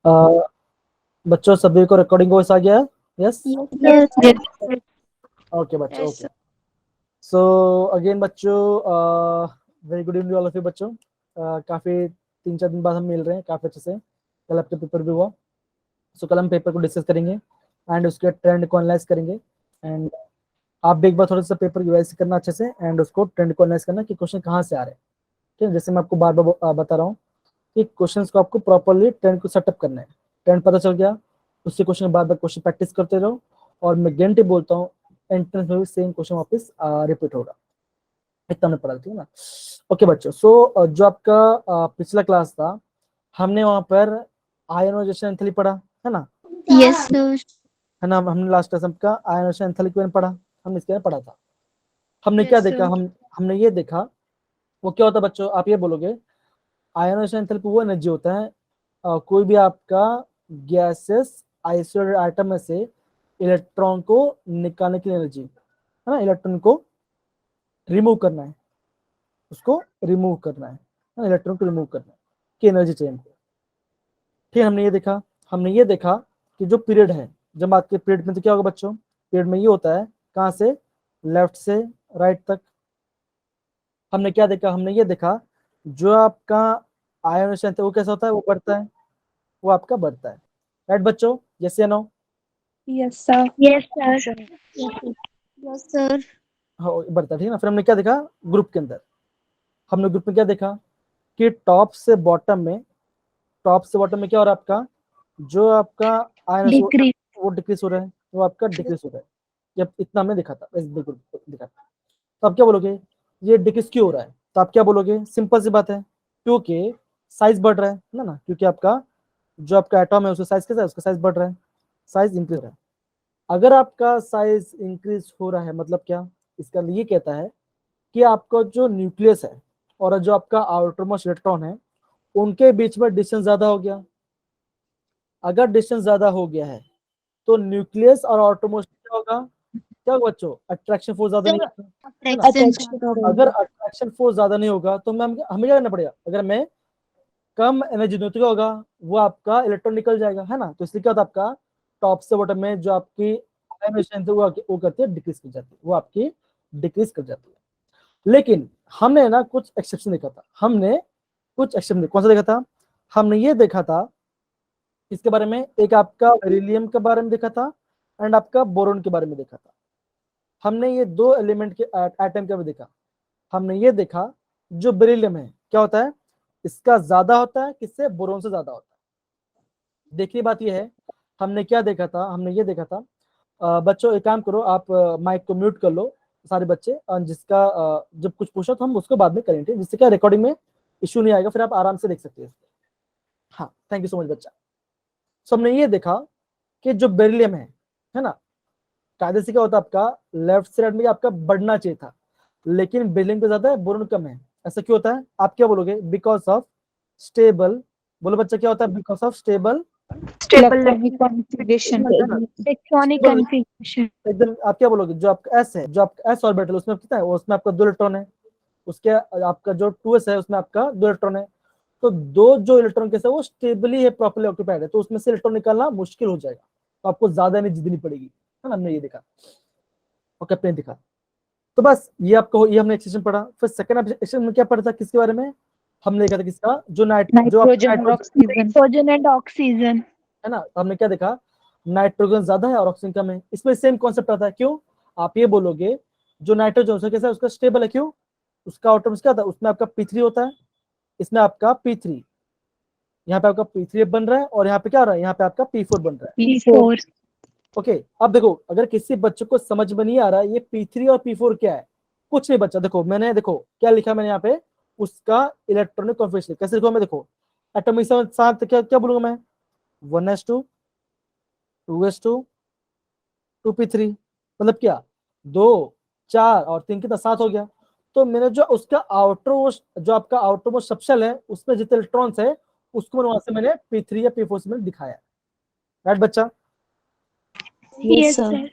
बच्चों सभी को रिकॉर्डिंग वॉइस आ गया है? यस ओके बच्चों, ओके। सो अगेन बच्चों, very good evening all of you बच्चों। काफी 3-4 दिन बाद हम मिल रहे हैं काफी अच्छे से। कल आपका पेपर भी हुआ, सो कल हम पेपर को डिस्कस करेंगे एंड उसके ट्रेंड को एनालाइज करेंगे। एंड आप भी एक बार थोड़ा सा पेपर रिवाइज करना अच्छे से एंड उसको ट्रेंड को एनालाइज करना कि क्वेश्चन कहाँ से आ रहे हैं। ठीक है, जैसे मैं आपको बार बार बता रहा हूँ कि क्वेश्चंस को आपको प्रॉपर्ली ट्रेंड को सेटअप करना है। ट्रेंड पता चल गया, उससे क्वेश्चन बार बार क्वेश्चन प्रैक्टिस करते रहो। और मैं गारंटी बोलता हूँ एंट्रेंस में भी सेम क्वेश्चन वापस रिपीट होगा। इतना हमने पढ़ा, ठीक है ना। ओके बच्चों, सो जो आपका पिछला क्लास था हमने वहां पर आयनोजेशन एंथैल्पी पढ़ा है ना। Yes sir. है ना, हमने लास्ट क्लास आपका आयनोजेशन एंथैल्पी में पढ़ा, हमने इसके में पढ़ा था। हमने क्या देखा, हमने ये देखा वो क्या होता है बच्चों, आप ये बोलोगे आयनोजेशन एंथैल्पी वो एनर्जी होता है कोई भी आपका गैसेस आइसोलेटेड आइटम में से इलेक्ट्रॉन को निकालने की एनर्जी है ना। इलेक्ट्रॉन को रिमूव करना है, उसको रिमूव करना है ना, इलेक्ट्रॉन को रिमूव करना है की एनर्जी चाहिए हमको। ठीक, हमने ये देखा कि जो पीरियड है, जब बात के पीरियड में तो क्या होगा बच्चों, पीरियड में ये होता है कहाँ से लेफ्ट से राइट तक। हमने क्या देखा, हमने ये देखा जो आपका आयोनेशन है वो कैसा होता है, वो बढ़ता है, वो आपका बढ़ता है। राइट बच्चों, यस या no? Yes sir. Yes sir. Yes sir. हाँ बढ़ता है, ठीक है ना। फिर हमने क्या देखा ग्रुप के अंदर, हमने ग्रुप में क्या देखा कि टॉप से बॉटम में क्या हो रहा है आपका, जो आपका आयन वो डिक्रीज हो रहा है, वो आपका डिक्रीज हो रहा है। जब इतना हमने देखा था, बिल्कुल दिखा था। तो आप क्या बोलोगे ये डिक्रीज क्यों हो रहा है, तो आप क्या बोलोगे सिंपल सी बात है, क्योंकि साइज बढ़ रहा है ना, क्योंकि आपका जो आपका एटॉम है उसका साइज कैसा है, उसका साइज बढ़ रहा है, साइज इंक्रीज हो रहा है। अगर आपका साइज इंक्रीज हो रहा है मतलब क्या, इसका ये कहता है कि आपका जो न्यूक्लियस है और जो आपका आउटर मोस्ट इलेक्ट्रॉन है उनके बीच में डिस्टेंस ज्यादा हो गया। अगर डिस्टेंस ज्यादा हो गया है तो न्यूक्लियस और आउटर मोस्ट क्या होगा, क्या होगा बच्चों, अट्रैक्शन फोर्स ज्यादा नहीं होगा। अगर अट्रैक्शन फोर्स ज्यादा नहीं होगा तो हमें क्या करना पड़ेगा, अगर मैं कम एनर्जी दूं तो क्या होगा, वो आपका इलेक्ट्रॉन निकल जाएगा है ना। तो इसलिए क्या होता है आपका टॉप से बॉटम में जो आपकी आयनाइजेशन वो करती है डिक्रीज कर जाती है, वो आपकी डिक्रीज कर जाती है। लेकिन हमने ना कुछ एक्सेप्शन देखा था, हमने कुछ एक्सेप्शन कौन सा देखा था, हमने ये देखा था इसके बारे में, एक आपका बेरिलियम के बारे में देखा था एंड आपका बोरोन के बारे में देखा था। हमने ये दो एलिमेंट के एटम का भी देखा। हमने ये देखा जो बेरिलियम है क्या होता है, इसका ज्यादा होता है किससे, बोरोन से ज्यादा होता है। देखिए बात ये है, हमने क्या देखा था, हमने ये देखा था बच्चों एक काम करो, आप माइक को म्यूट कर लो सारे बच्चे, और जिसका जब कुछ पूछो तो हम उसको बाद में करेंगे, जिससे क्या रिकॉर्डिंग में इशू नहीं आएगा, फिर आप आराम से देख सकते हैं। हाँ थैंक यू सो मच बच्चा। सो हमने ये देखा कि जो बेरिलियम है ना, कायदे से क्या होता है आपका लेफ्ट से राइट में आपका बढ़ना चाहिए था, लेकिन बेरिलियम पे ज्यादा है बोरोन कम है। ऐसा क्यों होता है, आप क्या बोलोगे, बिकॉज ऑफ स्टेबल, बोलो बच्चा क्या होता है, because of stable electronic configuration. Electronic configuration. एकदम। आप क्या बोलोगे, जो आपका एस है, जो आपका एस ऑर्बिटल उसमें कितना है, उसमें आपका 2 इलेक्ट्रॉन है, उसके आपका जो 2s है उसमें आपका 2 इलेक्ट्रॉन है। तो दो जो इलेक्ट्रॉन के साथ वो स्टेबली है, प्रॉपर्ली ऑक्यूपाइड है, तो उसमें से इलेक्ट्रॉन निकालना मुश्किल हो जाएगा, तो आपको ज्यादा एनर्जी देनी पड़ेगी, है ना। हमने ये देखा और कैप्टन दिखा। तो बस ये आपको, ये हमने एक्सप्रेशन पढ़ा। फिर सेकंड एक्सप्रेशन में क्या पढ़ा था, किसके बारे में हमने देखा था, किसका, जो नाइट्रोजन एंड ऑक्सीजन है ना। तो हमने क्या देखा, नाइट्रोजन ज्यादा है और ऑक्सीजन कम है। इसमें सेम कॉन्सेप्ट आता है, क्यों, आप ये बोलोगे जो नाइट्रोजन उसका कैसा है, उसका स्टेबल है, क्यों, उसका एटॉम्स क्या था, उसमें आपका P3 होता है, इसमें आपका P3, यहाँ पे आपका P3 बन रहा है और यहाँ पे क्या हो रहा है, यहाँ पे आपका P4 बन रहा है। P4। ओके, अब देखो अगर किसी बच्चे को समझ में नहीं आ रहा है ये P3 और P4 क्या है, कुछ नहीं बच्चा, देखो मैंने, देखो क्या लिखा मैंने यहाँ पे, उसका इलेक्ट्रॉनिक कॉन्फिगरेशन कैसे लिखूंगा मैं, देखो एटॉमिक साथ क्या क्या बोलूंगा मैं, 1s2 2s2 2p3, मतलब क्या 2 4 और 3 कितना 7 हो गया। तो मैंने जो उसका आउटर जो आपका आउटर मोस्ट सबशेल है उसमें जितने इलेक्ट्रॉन्स है उसको मैंने वहां से मैंने P3 या P4 से मैंने दिखाया। राइट बच्चा, यस सर।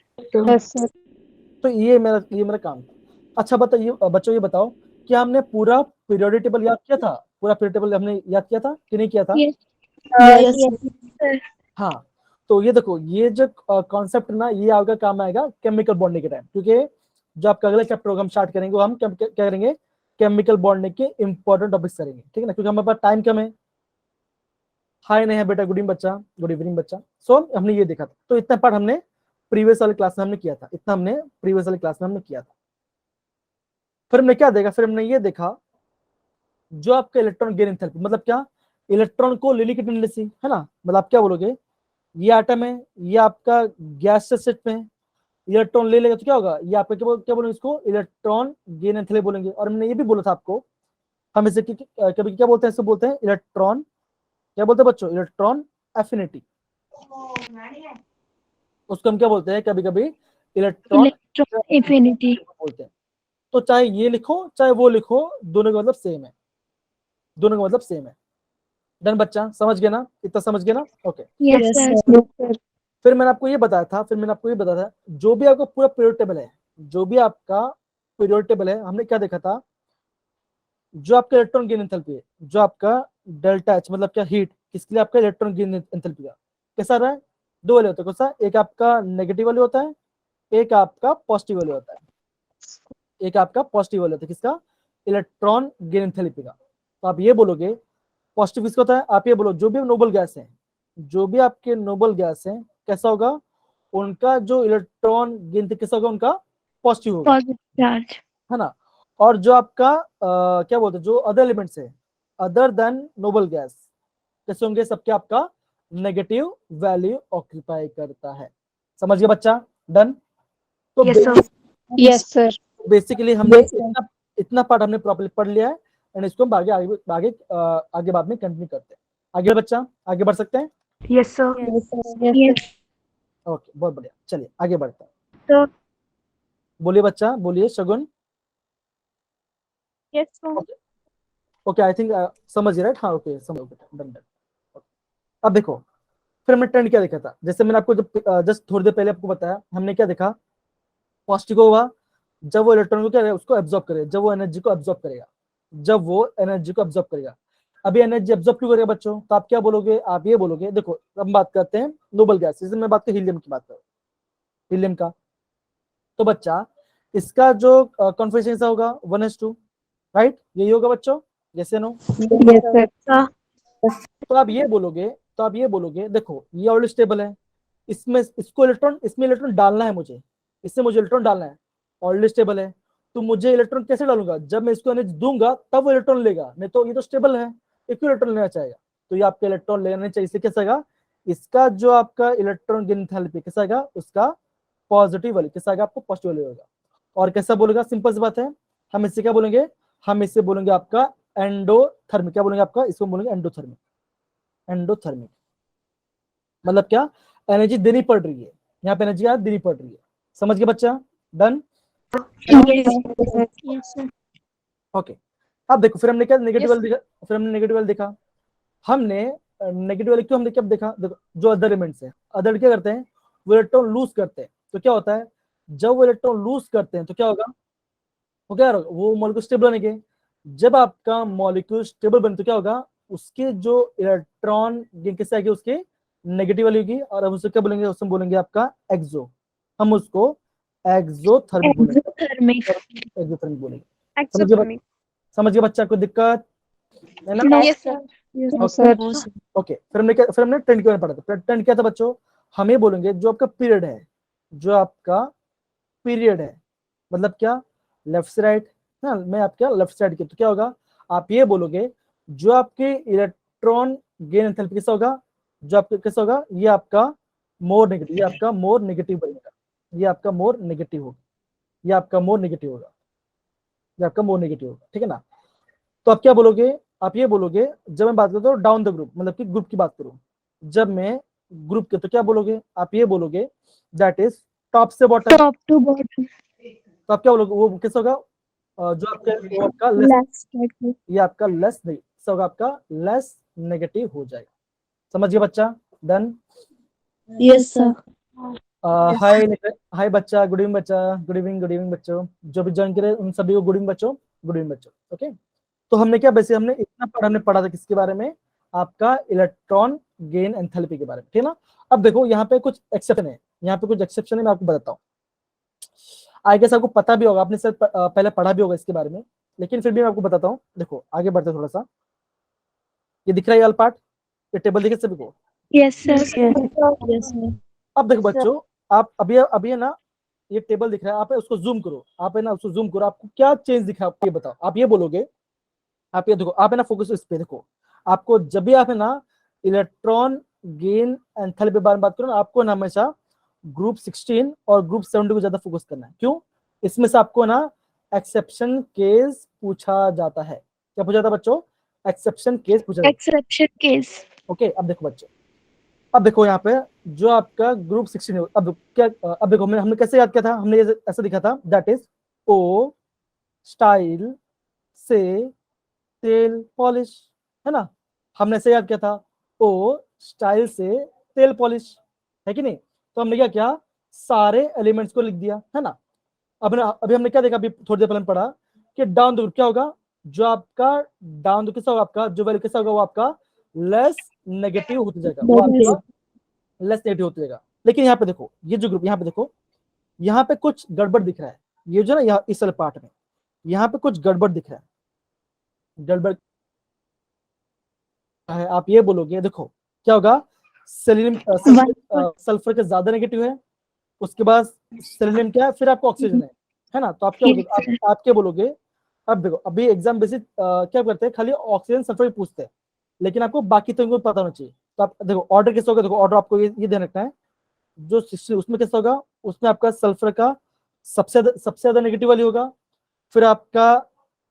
तो ये मेरा काम था। अच्छा बताइए बच्चों, ये बताओ कि हमने पूरा पीरियोडिक टेबल याद किया था, पूरा पीरियोडिक टेबल हमने याद किया था कि नहीं किया था, यस Yes. हाँ, तो ये देखो, ये जो कॉन्सेप्ट ना, ये आपका काम आएगा केमिकल बॉन्डिंग के टाइम, क्योंकि जो आपका अगला चैप्टर होगा हम स्टार्ट करेंगे, वो हम क्या करेंगे, केमिकल बॉन्डिंग के इंपॉर्टेंट टॉपिक्स करेंगे, ठीक है ना, क्योंकि हमारे पास टाइम कम है। हाय नहीं है बेटा, गुड इवनिंग बच्चा, गुड इवनिंग बच्चा। सो हमने ये देखा था, तो इतना पार्ट हमने प्रीवियस वाले क्लास में हमने किया था, इतना हमने प्रीवियस वाले क्लास में हमने किया था। फिर हमने क्या देखा, फिर हमने ये देखा जो आपका इलेक्ट्रॉन गेन एंथैल्पी, मतलब क्या, इलेक्ट्रॉन को लेने की टेंडेंसी है ना, मतलब आप क्या बोलोगे, ये आटम है, ये आपका गैस सेट में है, इलेक्ट्रॉन ले लेगा तो क्या होगा, ये आपका क्या बोलेंगे इसको, इलेक्ट्रॉन गेन एंथैल्पी बोलेंगे। और हमने ये भी बोला था आपको, हम इसे कभी क्या बोलते हैं, इसको बोलते हैं इलेक्ट्रॉन, क्या बोलते हैं बच्चों, इलेक्ट्रॉन एफिनिटी, उसको हम क्या बोलते हैं कभी कभी, इलेक्ट्रॉन एफिनिटी बोलते हैं। तो चाहे ये लिखो चाहे वो लिखो, दोनों का मतलब सेम है, दोनों का मतलब सेम है। डन बच्चा, समझ गया ना, इतना समझ गया ना, ओके। Yes, sir. फिर मैंने आपको ये बताया था, जो भी आपका पूरा पीरियड टेबल है, जो भी आपका पीरियड टेबल है, हमने क्या देखा था, जो आपका इलेक्ट्रॉन गेन एंथैल्पी है, जो आपका डेल्टा एच, मतलब क्या, हीट, किसके लिए आपका इलेक्ट्रॉन गेन एंथैल्पी का कैसा रहा है, दो वाले होते हैं, कौन सा, एक आपका नेगेटिव वाले होता है, एक आपका पॉजिटिव वाले होता है, एक आपका पॉजिटिव वाले होता है, किसका, इलेक्ट्रॉन गेन एंथैल्पी का। तो आप ये बोलोगे पॉजिटिव किसका होता है, आप ये बोलो जो भी नोबल गैस है, जो भी आपके नोबल गैस है, कैसा होगा, उनका जो इलेक्ट्रॉन गेन कैसा होगा, उनका पॉजिटिव होगा, चार्ज है ना। और जो आपका क्या बोलते हैं, जो अदर एलिमेंट्स है, अदर देन नोबल गैस, कैसे होंगे, सबके आपका नेगेटिव वैल्यू ऑक्यूपाई करता है। समझ गया बच्चा, डन। तो यस सर। बेसिकली हमने इतना पार्ट हमने प्रॉपर्ली पढ़ लिया है, एंड इसको हम आगे आगे आगे बाद में कंटिन्यू करते हैं। आगे बच्चा, आगे बढ़ सकते हैं, यस सर। ओके, बहुत बढ़िया, चलिए आगे बढ़ते हैं। तो बोलिए बच्चा, बोलिए Shagun. Yes sir. Okay, I think समझ रहे, हाँ ओके, समझ, डन डन। अब देखो, फिर हमने ट्रेंड क्या देखा था, जैसे मैंने आपको जस्ट थोड़ी देर पहले आपको बताया, हमने क्या देखा, पॉजिटिव हुआ जब वो इलेक्ट्रॉन को क्या करेगा, उसको एब्जॉर्ब करेगा, जब वो एनर्जी को एब्जॉर्ब करेगा, जब वो एनर्जी को एब्जॉर्ब करेगा। अभी एनर्जी एब्जॉर्ब क्यों करेगा बच्चों, तो आप क्या बोलोगे, आप ये बोलोगे, देखो हम बात करते हैं नोबल गैस, जैसे मैं बात कर हीलियम की बात करूं, हीलियम का, तो बच्चा इसका जो कॉन्फिगरेशन होगा 1s2, राइट, यही होगा बच्चों, जैसे नो। Yes sir. तो आप ये बोलोगे देखो ये ऑलरेडी स्टेबल है, इसमें इसमें इलेक्ट्रॉन डालना है मुझे, इससे मुझे इलेक्ट्रॉन डालना है, ऑलरेडी स्टेबल है, तो मुझे इलेक्ट्रॉन कैसे डालूंगा, जब मैं इसको एनर्जी दूंगा तब वो इलेक्ट्रॉन लेगा, नहीं तो ये तो स्टेबल है, ये क्यों इलेक्ट्रॉन लेना चाहेगा, तो ये आपका इलेक्ट्रॉन लेना चाहिए, इससे कैसा आएगा, इसका जो आपका इलेक्ट्रॉन गेन एंथैल्पी कैसा आएगा, उसका पॉजिटिव वाली कैसा आएगा, आपको पॉजिटिव वाली होगा। और कैसा बोलेगा, सिंपल सी बात है, हम इससे क्या बोलेंगे, हम इससे बोलेंगे आपका एंडोथर्मिक, क्या बोलेंगे आपका, इसको बोलेंगे एंडोथर्मिक, एंडोथर्मिक मतलब क्या, एनर्जी देनी पड़ रही है, यहाँ पे एनर्जी देनी पड़ रही है, समझ गए बच्चा, डन। ओके, अब देखो फिर हमने क्या नेगेटिव वाला देखा, फिर हमने नेगेटिव वाला देखा, हमने नेगेटिव वाले क्यों हमने क्या देखा, देखो जो अदर एलिमेंट्स है, अदर क्या करते हैं, वो इलेक्ट्रॉन लूज करते हैं, तो क्या होता है, जब वो इलेक्ट्रॉन लूज करते हैं तो क्या होगा, वो क्या होगा, वो मॉलिक्यूल स्टेबल बनेंगे, जब आपका मॉलिक्यूल स्टेबल बने तो क्या होगा, उसके जो इलेक्ट्रॉन किससे आएगी, उसके नेगेटिव वाली होगी, और हम उसको क्या बोलेंगे, उसमें बोलेंगे आपका एक्सो, हम उसको एक्सोथर्मिक बोलेंगे, एक्सोथर्मिक बोलेंगे, समझ गए बच्चा, कोई दिक्कत है ना। ओके, फिर हमने ट्रेंड के बारे में पढ़ा था, ट्रेंड क्या था बच्चों, हम ये बोलेंगे जो आपका पीरियड है, जो आपका पीरियड है, मतलब क्या, लेफ्ट से राइट, ना मैं आपका लेफ्ट साइड की, तो क्या होगा, आप ये बोलोगे जो आपके इलेक्ट्रॉन गेन एंथैल्पी कैसा होगा, जो आपका कैसा होगा, ये आपका मोर नेगेटिव, ये आपका मोर नेगेटिव बनेगा, ये आपका मोर नेगेटिव होगा, ये आपका मोर नेगेटिव होगा, ये आपका मोर नेगेटिव होगा, ठीक है ना। तो आप क्या बोलोगे, आप ये बोलोगे, जब मैं बात करता हूँ डाउन द ग्रुप, मतलब कि ग्रुप की बात करूं, जब मैं ग्रुप के, तो क्या बोलोगे, आप ये बोलोगे दैट इज टॉप से बॉटम, टॉप टू बॉटम, तो आप क्या बोलोगे, वो कैसा होगा, जो आपका वो आपका लेस, ये आपका लेस नहीं, सब होगा आपका लेस नेगेटिव हो जाएगा, समझ गए बच्चा, done. Yes sir. Hi hi बच्चा, गुड इवनिंग बच्चा, गुड इवनिंग बच्चों, जो भी ज्वाइन करे उन सभी को गुड इवनिंग बच्चों, गुड इवनिंग बच्चों, ओके। तो हमने क्या, वैसे हमने इतना पढ़ा था किसके बारे में, आपका इलेक्ट्रॉन गेन एंथैल्पी के बारे में, ठीक है ना। अब देखो यहाँ पे कुछ एक्सेप्शन है, यहाँ पे कुछ एक्सेप्शन है, मैं आपको बताता हूँ। आई गेस आपको पता भी होगा, आपने सर पहले पढ़ा भी होगा इसके बारे में, लेकिन फिर भी मैं आपको बताता हूँ। देखो आगे बढ़ते थोड़ा सा, ये दिख रहा है ये वाला पार्ट, ये टेबल दिखे सभी को। Yes, sir. Yes, sir. अब देखो बच्चों, आप अभी है ना, ये टेबल दिख रहा है, आप उसको जूम करो, आप है ना उसको जूम करो, आपको क्या चेंज दिखा है ये बताओ। आप ये बोलोगे, आप ये देखो, आप है ना फोकस इस पे देखो, आपको जब भी आप है ना इलेक्ट्रॉन गेन एंथैल्पी के बारे में बात करो ना, आपको ना हमेशा ग्रुप 16 और ग्रुप 70 को ज्यादा फोकस करना है। क्यों? इसमें से आपको ना एक्सेप्शन केस पूछा जाता है। क्या पूछा जाता है बच्चों? एक्सेप्शन केस पूछा जाता Exception case. है। ओके, अब देखो बच्चों, अब देखो यहाँ पे जो आपका ग्रुप 16 है, अब क्या, अब देखो हमने कैसे याद किया था, हमने ये ऐसे दिखा था, दैट इज ओ स्टाइल से तेल पॉलिश, है ना। हमने ऐसे याद किया था, ओ स्टाइल से तेल पॉलिश, है कि नहीं। तो हमने क्या किया, सारे एलिमेंट्स को लिख दिया, है ना। अब ना अभी हमने क्या देखा, अभी थोड़ी देर पहले पढ़ा कि डाउन द ग्रुप क्या होगा, जो आपका डाउन द किसका होगा, आपका जो वैल्यू किसका होगा, वो आपका लेस नेगेटिव होता जाएगा, वो आपका लेस नेगेटिव होता जाएगा। लेकिन यहाँ पे देखो, ये जो ग्रुप यहाँ पे देखो, यहाँ पे कुछ गड़बड़ दिख रहा है, ये जो ना यहाँ इस वाले पार्ट में यहाँ पे कुछ गड़बड़ दिख रहा है। गड़बड़ है, आप ये बोलोगे, देखो क्या होगा, सेलेनियम सल्फर का ज्यादा नेगेटिव है, उसके बाद सेलेनियम क्या है, फिर आपको ऑक्सीजन है ना। तो आप क्या Yes, बोलोगे, आप क्या बोलोगे। अब देखो, अभी एग्जाम बेसिक क्या करते हैं, खाली ऑक्सीजन सल्फर ही पूछते हैं, लेकिन आपको बाकी तो इनको पता होना चाहिए। तो आप देखो ऑर्डर कैसे होगा, देखो ऑर्डर आपको ये ध्यान रखना है, जो 60 उसमें कैसा होगा, उसमें आपका सल्फर का सबसे ज्यादा नेगेटिव वाली होगा, फिर आपका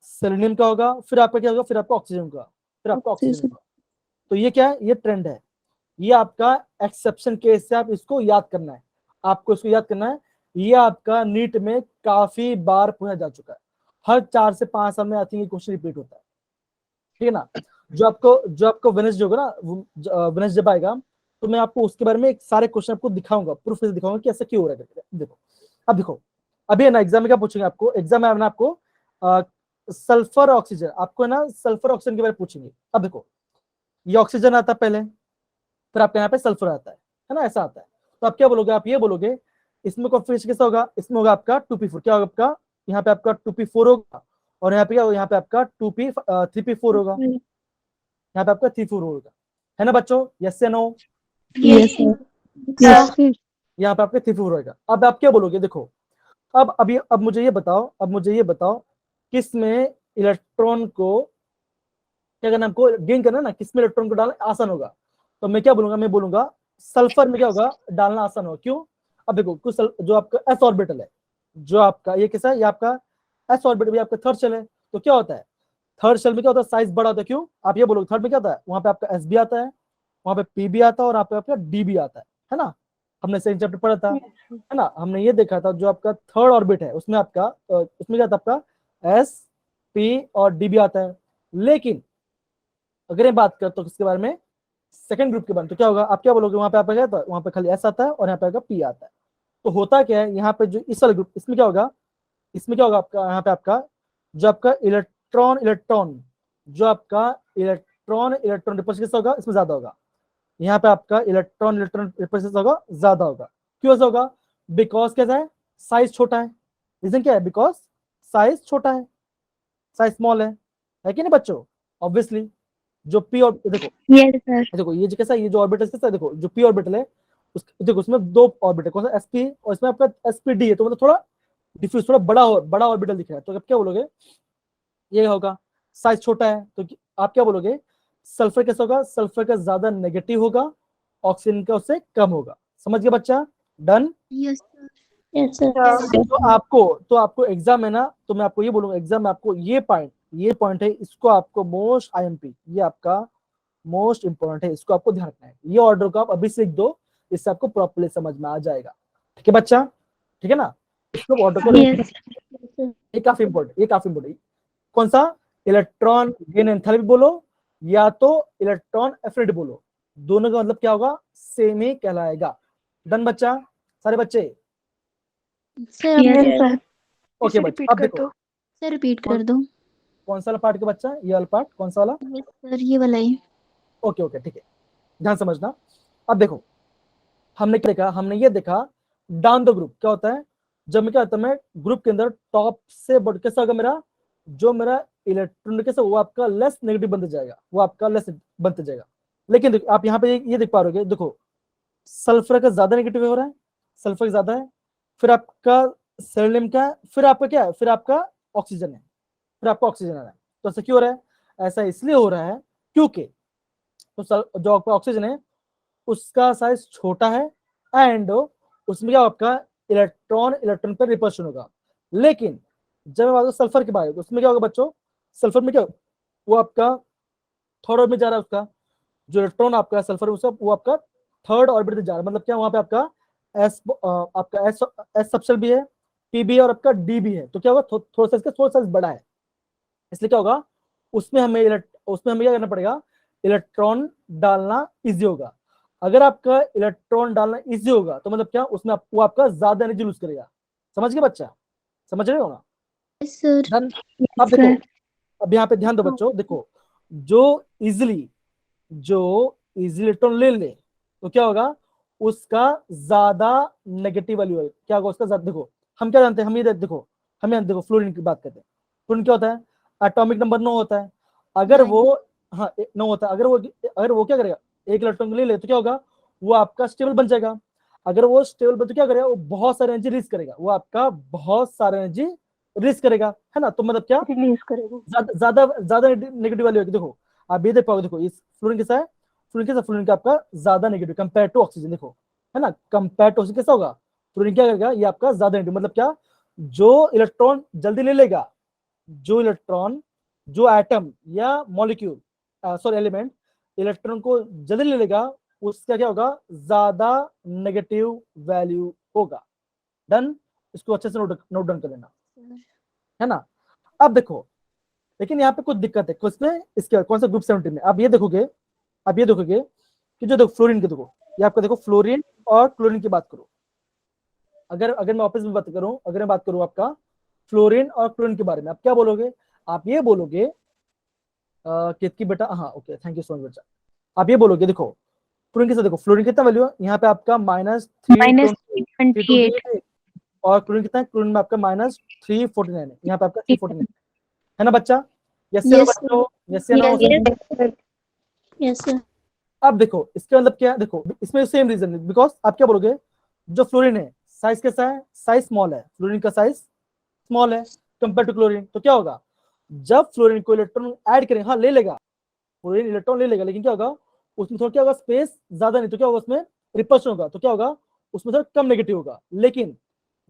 सेलेनियम का होगा, फिर आपका क्या होगा, फिर आपका ऑक्सीजन का, फिर आपका ऑक्सीजन का। तो ये क्या है, ये ट्रेंड है, ये आपका एक्सेप्शन केस से आप इसको याद करना है, आपको इसको याद करना है। ये आपका नीट में काफी बार पूछा जा चुका है, हर 4 से 5 साल में आई थिंक ये क्वेश्चन रिपीट होता है, ठीक है ना। जो आपको वेडनेसडे होगा ना, वेडनेसडे जब आएगा, तो मैं आपको उसके बारे में एक सारे क्वेश्चन आपको दिखाऊंगा, प्रूफ से दिखाऊंगा कि ऐसा क्यों हो रहा है। देखो, अब देखो, अभी है ना एग्जाम में क्या पूछेंगे आपको, एग्जाम में आपको सल्फर ऑक्सीजन, आपको ना सल्फर ऑक्सीजन के बारे में पूछेंगे। अब देखो, ये ऑक्सीजन आता है पहले, फिर आपके यहाँ पे सल्फर आता है ना, ऐसा आता है। तो आप क्या बोलोगे, आप ये बोलोगे, इसमें कॉन्फिगरेशन कैसा होगा, इसमें होगा आपका 2p4, क्या होगा आपका, यहाँ पे आपका 2p4 होगा, और यहाँ पे क्या होगा, यहाँ पे आपका 3p4 होगा, यहाँ पे आपका 3p4 होगा, है ना बच्चों, यस या no. Yes, sir. Yes, sir. यहाँ पे आपके 3p4 होगा। अब आप क्या बोलोगे, देखो, अब मुझे ये बताओ, किस में इलेक्ट्रॉन को क्या करना, हमको गेन करना ना, किस में इलेक्ट्रॉन को डालना आसान होगा। तो मैं क्या बोलूंगा, मैं बोलूंगा सल्फर में क्या होगा, डालना आसान होगा। क्यों? अब देखो, कुछ जो आपका एस ऑर्बिटल है, जो आपका ये कैसा है, ये आपका एस ऑर्बिटल भी आपका थर्ड शेल है, तो क्या होता है, थर्ड शेल में क्या होता है, साइज बड़ा होता है। क्यों? आप ये बोलोगे, थर्ड में क्या होता है, वहां पे आपका एस भी आता है, वहां पे पी भी आता है, और यहाँ पे आपका डी भी आता है ना। हमने सेकंड चैप्टर पढ़ा था, है ना, हमने ये देखा था, जो आपका थर्ड ऑर्बिट है उसमें आपका उसमें क्या था, आपका एस पी और डी भी आता है। लेकिन अगर मैं बात करता हूँ किसके बारे में, सेकंड ग्रुप के बारे में, तो क्या होगा, आप क्या बोलोगे, वहां पे आपका क्या था, वहां पे खाली एस आता है, और यहाँ पे आपका पी आता है। तो होता क्या है, यहाँ पे जो इस वाले ग्रुप, इसमें क्या होगा, आपका यहाँ पे आपका जो आपका इलेक्ट्रॉन जो आपका इलेक्ट्रॉन रिपल्शन किसका होगा, इसमें ज्यादा होगा। यहाँ पे आपका इलेक्ट्रॉन रिपल्शन होगा, ज्यादा होगा। क्यों ऐसा होगा? बिकॉज कैसा है, साइज छोटा है। रीजन क्या है? बिकॉज साइज छोटा है, साइज स्मॉल है कि नहीं बच्चों? ऑब्वियसली जो पी और देखो, Yes, sir. देखो ये जो कैसा है, ये जो ऑर्बिटल कैसा है, देखो जो पी ऑर्बिटल है, देखो उसमें 2 ऑर्बिटल, कौन सा, एसपी और इसमें आपका एसपीडी है, तो मतलब थोड़ा डिफ्यूज, थोड़ा बड़ा ऑर्बिटल दिख रहा है। तो अब क्या बोलोगे, ये होगा, साइज छोटा है, तो आप क्या बोलोगे, सल्फर कैसा होगा, सल्फर का ज्यादा नेगेटिव होगा, ऑक्सीजन का उससे कम होगा। समझ गया बच्चा? Done. Yes, sir. Yes, sir. तो आपको एग्जाम है ना, तो मैं आपको ये बोलूंगा, एग्जाम में आपको ये पॉइंट है, इसको आपको मोस्ट आईएमपी, ये आपका मोस्ट इंपॉर्टेंट है, इसको आपको ध्यान रखना है। ये ऑर्डर को आप अभी सीख दो, इससे आपको प्रॉपर्ली समझ में आ जाएगा। ठीक है बच्चा? ठीक है ना, इसको ऑर्डर को Yes. ये काफी इंपॉर्टेंट। कौन सा? इलेक्ट्रॉन गेन एंथैल्पी बोलो, या तो इलेक्ट्रॉन एफिनिटी बोलो, दोनों का मतलब क्या होगा, सेम ही कहलाएगा। डन बच्चा, सारे बच्चे? Sir, Yes, sir. ओके बच्चा, अब देखो sir repeat कर दो. कौन सा वाला पार्ट का बच्चा, ये वाला पार्ट कौन सा वाला, Yes, sir. ये वाला ही. ओके ओके ठीक है, ध्यान समझना। अब देखो हमने क्या देखा, हमने ये देखा डाउन द ग्रुप क्या होता है, जब मैं क्या होता है मैं ग्रुप के अंदर टॉप से बॉटम कैसा होगा मेरा, जो मेरा इलेक्ट्रॉन कैसा वो आपका लेस नेगेटिव बनते जाएगा, वो आपका लेस बनते जाएगा। लेकिन देखो आप यहाँ पे ये देख पा रहे हो, देखो सल्फर का ज्यादा नेगेटिव हो रहा है, सल्फर ज्यादा है, फिर आपका सेलेनियम का है, फिर आपका क्या है, फिर आपका ऑक्सीजन है, फिर आपका ऑक्सीजन आ रहा है। तो ऐसा क्यों हो रहा है, ऐसा इसलिए हो रहा है क्योंकि तो जो आपका ऑक्सीजन है उसका साइज छोटा है एंड उसमें क्या आपका इलेक्ट्रॉन इलेक्ट्रॉन पर रिपल्शन होगा। लेकिन जब मैं बात करूं सल्फर के बारे में, तो उसमें क्या होगा बच्चों, सल्फर में क्या वो आपका थर्ड ऑर्बिट में जा रहा है, उसका जो इलेक्ट्रॉन आपका सल्फर वो आपका थर्ड ऑर्बिट में जा रहा है। मतलब क्या वहां पे आपका एस सबशेल भी है, पी भी है और आपका डी भी है। तो क्या होगा थोड़ा सा इसका थोड़ा सा बड़ा है, इसलिए क्या होगा उसमें हमें क्या करना पड़ेगा, इलेक्ट्रॉन डालना इजी होगा। अगर आपका इलेक्ट्रॉन डालना इजी होगा तो मतलब क्या उसमें वो आपका ज्यादा एनर्जी लूज करेगा। समझ गए बच्चा, समझ रहे हो ना? Yes, sir. Done? अब देखो, अब यहाँ पे ध्यान दो बच्चों, देखो जो इजिली इलेक्ट्रॉन ले ले तो क्या होगा, उसका ज्यादा नेगेटिव वैल्यू है। क्या होगा उसका ज्यादा, देखो हम क्या जानते हैं, हम ये देखो फ्लोरीन की बात करते हैं। फ्लोरीन क्या होता है, एटॉमिक नंबर 9 होता है। अगर वो हाँ 9 होता है, अगर वो क्या करेगा, एक इलेक्ट्रॉन ले ले तो क्या होगा, वो आपका स्टेबल बन जाएगा। अगर वो स्टेबल बन तो क्या करेगा, वो बहुत सारी एनर्जी रिलीज करेगा, वो आपका बहुत सारी एनर्जी रिलीज करेगा, है ना? तो मतलब क्या रिलीज करेगा। ज्यादा ज्यादा नेगेटिव वैल्यू है। देखो आप ये देख पाओगे, देखो इस फ्लोरीन कैसा है, फ्लोरीन का आपका ज्यादा नेगेटिव कंपेयर टू ऑक्सीजन, देखो है ना, कंपेयर टू ऑक्सीजन कैसा होगा, फ्लोरीन क्या करेगा, ये आपका ज्यादा नेगेटिव। मतलब क्या, जो इलेक्ट्रॉन जल्दी ले लेगा, जो इलेक्ट्रॉन जो एटम या मॉलिक्यूल सॉरी एलिमेंट इलेक्ट्रॉन को जल्दी ले लेगा, उसका क्या होगा, ज्यादा नेगेटिव वैल्यू होगा। डन, इसको अच्छे से नोट डाउन कर लेना, है ना? अब देखो, लेकिन यहाँ पे कुछ दिक्कत है किसमें, इसके कौन सा ग्रुप 17 में। अब ये देखोगे कि जो देखो फ्लोरीन के, देखो ये आपका देखो फ्लोरीन और क्लोरीन की बात करो, अगर मैं वापस में बात करूं, अगर मैं बात करूं आपका फ्लोरीन और क्लोरीन के बारे में, आप क्या बोलोगे, आप ये बोलोगे कितकी बेटा, हाँ okay thank you so much बेटा, आप ये बोलोगे देखो फ्लोरीन के साथ, देखो फ्लोरीन कितना वैल्यू है यहाँ पे आपका -328 और क्लोरीन कितना है, क्लोरीन में आपका -349 है, यहाँ पे आपका 349 है ना बच्चा? यस या नो बच्चों, यस या नो? Yes, sir. अब देखो इसका मतलब क्या है, देखो इसमें सेम रीजन है, बिकॉज आप क्या बोलोगे, जो फ्लोरीन है साइज कैसा है, साइज स्मॉल है, फ्लोरीन का साइज स्मॉल है कंपेयर टू क्लोरीन। तो क्या होगा, जब फ्लोरीन को इलेक्ट्रॉन ऐड करें, हाँ ले लेगा, फ्लोरीन इलेक्ट्रॉन ले लेगा, लेकिन क्या होगा उसमें थोड़ा क्या होगा, स्पेस ज्यादा नहीं, तो क्या होगा उसमें रिपल्शन होगा, तो क्या होगा उसमें थोड़ा कम नेगेटिव होगा। लेकिन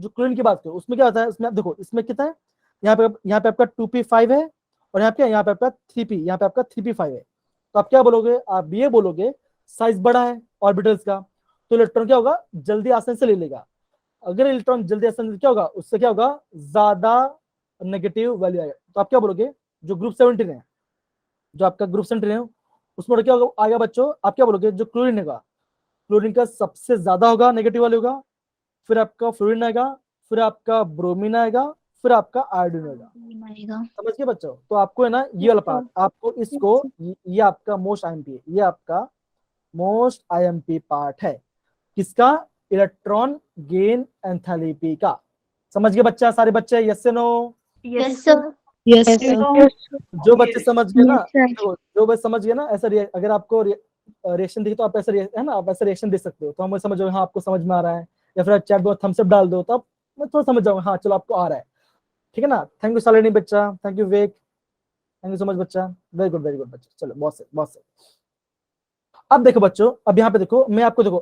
जो क्लोरीन की बात करो उसमें क्या होता है, उसमें आप देखो इसमें कितना है, यहाँ पे आपका 2p5 है और यहाँ पे आपका 3p, यहाँ पे आपका 3p5 है। तो आप क्या बोलोगे, आप ये बोलोगे साइज बड़ा है ऑर्बिटल्स का, तो इलेक्ट्रॉन क्या होगा, जल्दी आसानी से ले लेगा। अगर इलेक्ट्रॉन जल्दी आसानी से क्या होगा, उससे क्या होगा, ज्यादा नेगेटिव वैल्यू आएगा। तो आप क्या बोलोगे, जो ग्रुप 17 है, जो आपका ग्रुप 17 है उसमें क्या होगा आएगा बच्चों, आप क्या बोलोगे, जो क्लोरीन होगा, क्लोरीन का सबसे ज्यादा होगा नेगेटिव वैल्यू होगा, फिर आपका फ्लोरीन आएगा, फिर आपका ब्रोमीन आएगा, फिर आपका आयोडीन आएगा। समझ गए बच्चों? तो आपको है ना ये वाला पार्ट, आपको इसको ये आपका मोस्ट आईएमपी है, ये आपका मोस्ट आईएमपी पार्ट है किसका, इलेक्ट्रॉन गेन एंथैल्पी का। समझ गए बच्चा, सारे बच्चे यस से no? Yes, sir. Yes, sir. जो बच्चे समझ गए ना, Yes, sir. देखो जो बच्चे समझ गए ना, ऐसा अगर आपको रिएक्शन दिखे तो आप ऐसा है ना, आप ऐसा रिएक्शन दे सकते हो, तो हम समझ जाओगे हाँ आपको समझ में आ रहा है, या फिर चैट में थम्स अप डाल दो, तो आप मैं थोड़ा समझ जाऊंगा हाँ चलो आपको आ रहा है, ठीक है ना? थैंक यू सालिनी बच्चा, thank you wake, thank you so much बच्चा, वेरी गुड बच्चा, चलो बहुत से। अब देखो बच्चों, अब यहाँ पे देखो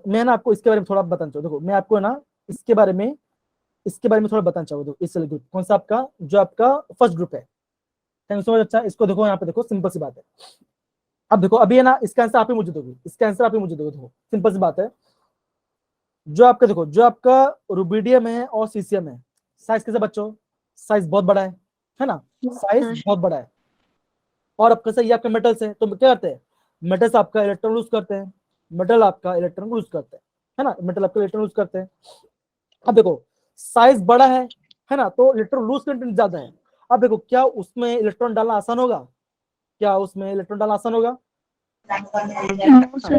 मैं ना आपको इसके बारे में थोड़ा बताना चाहूँ, देखो मैं आपको ना इसके बारे में थोड़ा बताना चाहूँ। इस ग्रुप कौन सा आपका, जो आपका फर्स्ट ग्रुप है, थैंक यू सो मच अच्छा। इसको देखो यहाँ पे देखो, सिंपल सी बात है। अब देखो अभी है ना, इसका आंसर आप ही मुझे दोगे, देखो सिंपल सी बात है। जो आपका देखो, जो आपका रुबिडियम है और सीसियम है, साइज कैसे बच्चों, साइज बहुत बड़ा है ना, साइज बहुत बड़ा है। और अब कैसे ये आपके मेटल्स है, तो क्या करते हैं, मेटल्स आपका इलेक्ट्रॉन लूज करते हैं, मेटल आपका इलेक्ट्रॉन लूज करते हैं, है ना, मेटल आपका इलेक्ट्रॉन लूज करते हैं। अब देखो साइज बड़ा है ना, तो इलेक्ट्रॉन लूज कंटेंट ज्यादा है। अब देखो क्या उसमें इलेक्ट्रॉन डालना आसान होगा, क्या उसमें इलेक्ट्रॉन डालना आसान होगा, No, sir.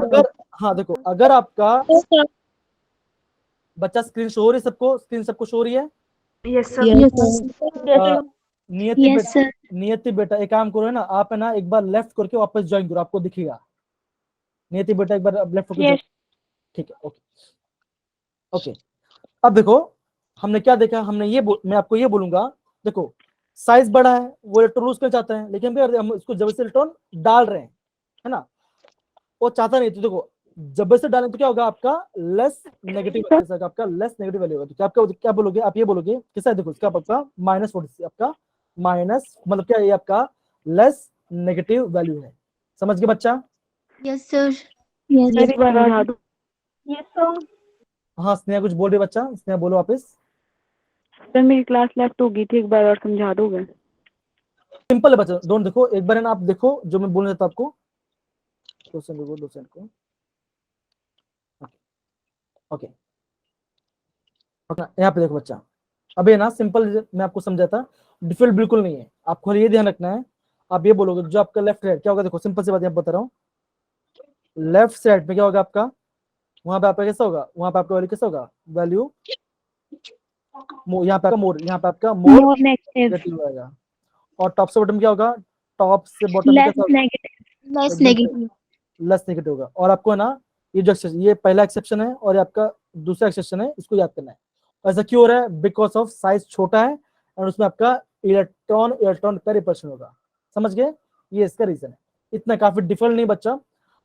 अगर, हाँ देखो, अगर आपका बच्चा स्क्रीन शो हो रही है सबको, स्क्रीन सबको शो हो रही है? Yes, sir. Yes, sir. नियति Yes, बेटा, sir. नियति बेटा एक काम करो है ना, आप है ना एक बार लेफ्ट करके वापस ज्वाइन करो, आपको दिखेगा। नियति बेटा एक बार लेफ्ट करके Yes. ठीक है, ओके ओके। अब देखो हमने क्या देखा, हमने ये मैं आपको ये बोलूंगा, देखो साइज बड़ा है, वो इलेक्ट्रॉन लूज करना चाहते हैं, लेकिन फिर हम इसको जबरदस्ती इलेक्ट्रॉन डाल रहे हैं, है ना, वो चाहता नहीं। तो देखो जबरदस्ती डालें तो क्या होगा, आपका लेस नेगेटिव, आपका लेस नेगेटिव वैल्यू होगा। तो आपका क्या बोलोगे, आप ये बोलोगे कैसा है, देखो इसका आपका -40, आपका माइनस, मतलब क्या ये आपका लेस नेगेटिव वैल्यू है। समझ गए बच्चा? Yes, sir. Yes, sir. Yes, sir. हाँ स्नेहा कुछ बोल रही है, बच्चा स्नेहा बोलो वापस। सर मेरी क्लास लेफ्ट हो गई थी, एक बार और समझा दोगे? सिंपल है बच्चा, दोनों देखो एक बार है ना, आप देखो जो मैं बोलना चाहता हूं आपको, 2 सेकंड को ओके यहाँ पे देखो बच्चा, अब ये ना सिंपल मैं आपको समझाता, डिफिकल्ट बिल्कुल नहीं है, आपको ये ध्यान रखना है। आप ये बोलोगे जो आपका लेफ्ट साइड क्या होगा, देखो सिंपल सी बात यहाँ बता रहा हूँ, लेफ्ट साइड में क्या होगा आपका, वहां पे आपका कैसा होगा, वहां पे आपका वैल्यू कैसा होगा, वैल्यू यहाँ पे आपका मोर, यहाँ पे आपका मोर More negative. नेगेटिव आएगा। और टॉप से बॉटम क्या होगा, टॉप से बॉटम में Less कैसा होगा, negative. Less एकदम negative. लेस नेगेटिव होगा। और आपको है ना ये जो ये पहला एक्सेप्शन है और ये आपका दूसरा एक्सेप्शन है, इसको याद करना है। ऐसा क्यों हो रहा है, बिकॉज ऑफ साइज छोटा है और उसमें आपका इलेक्ट्रॉन इलेक्ट्रॉन का रिपल्शन होगा। समझ गए, ये इसका रीजन है, इतना काफी डिफरेंट नहीं बच्चा।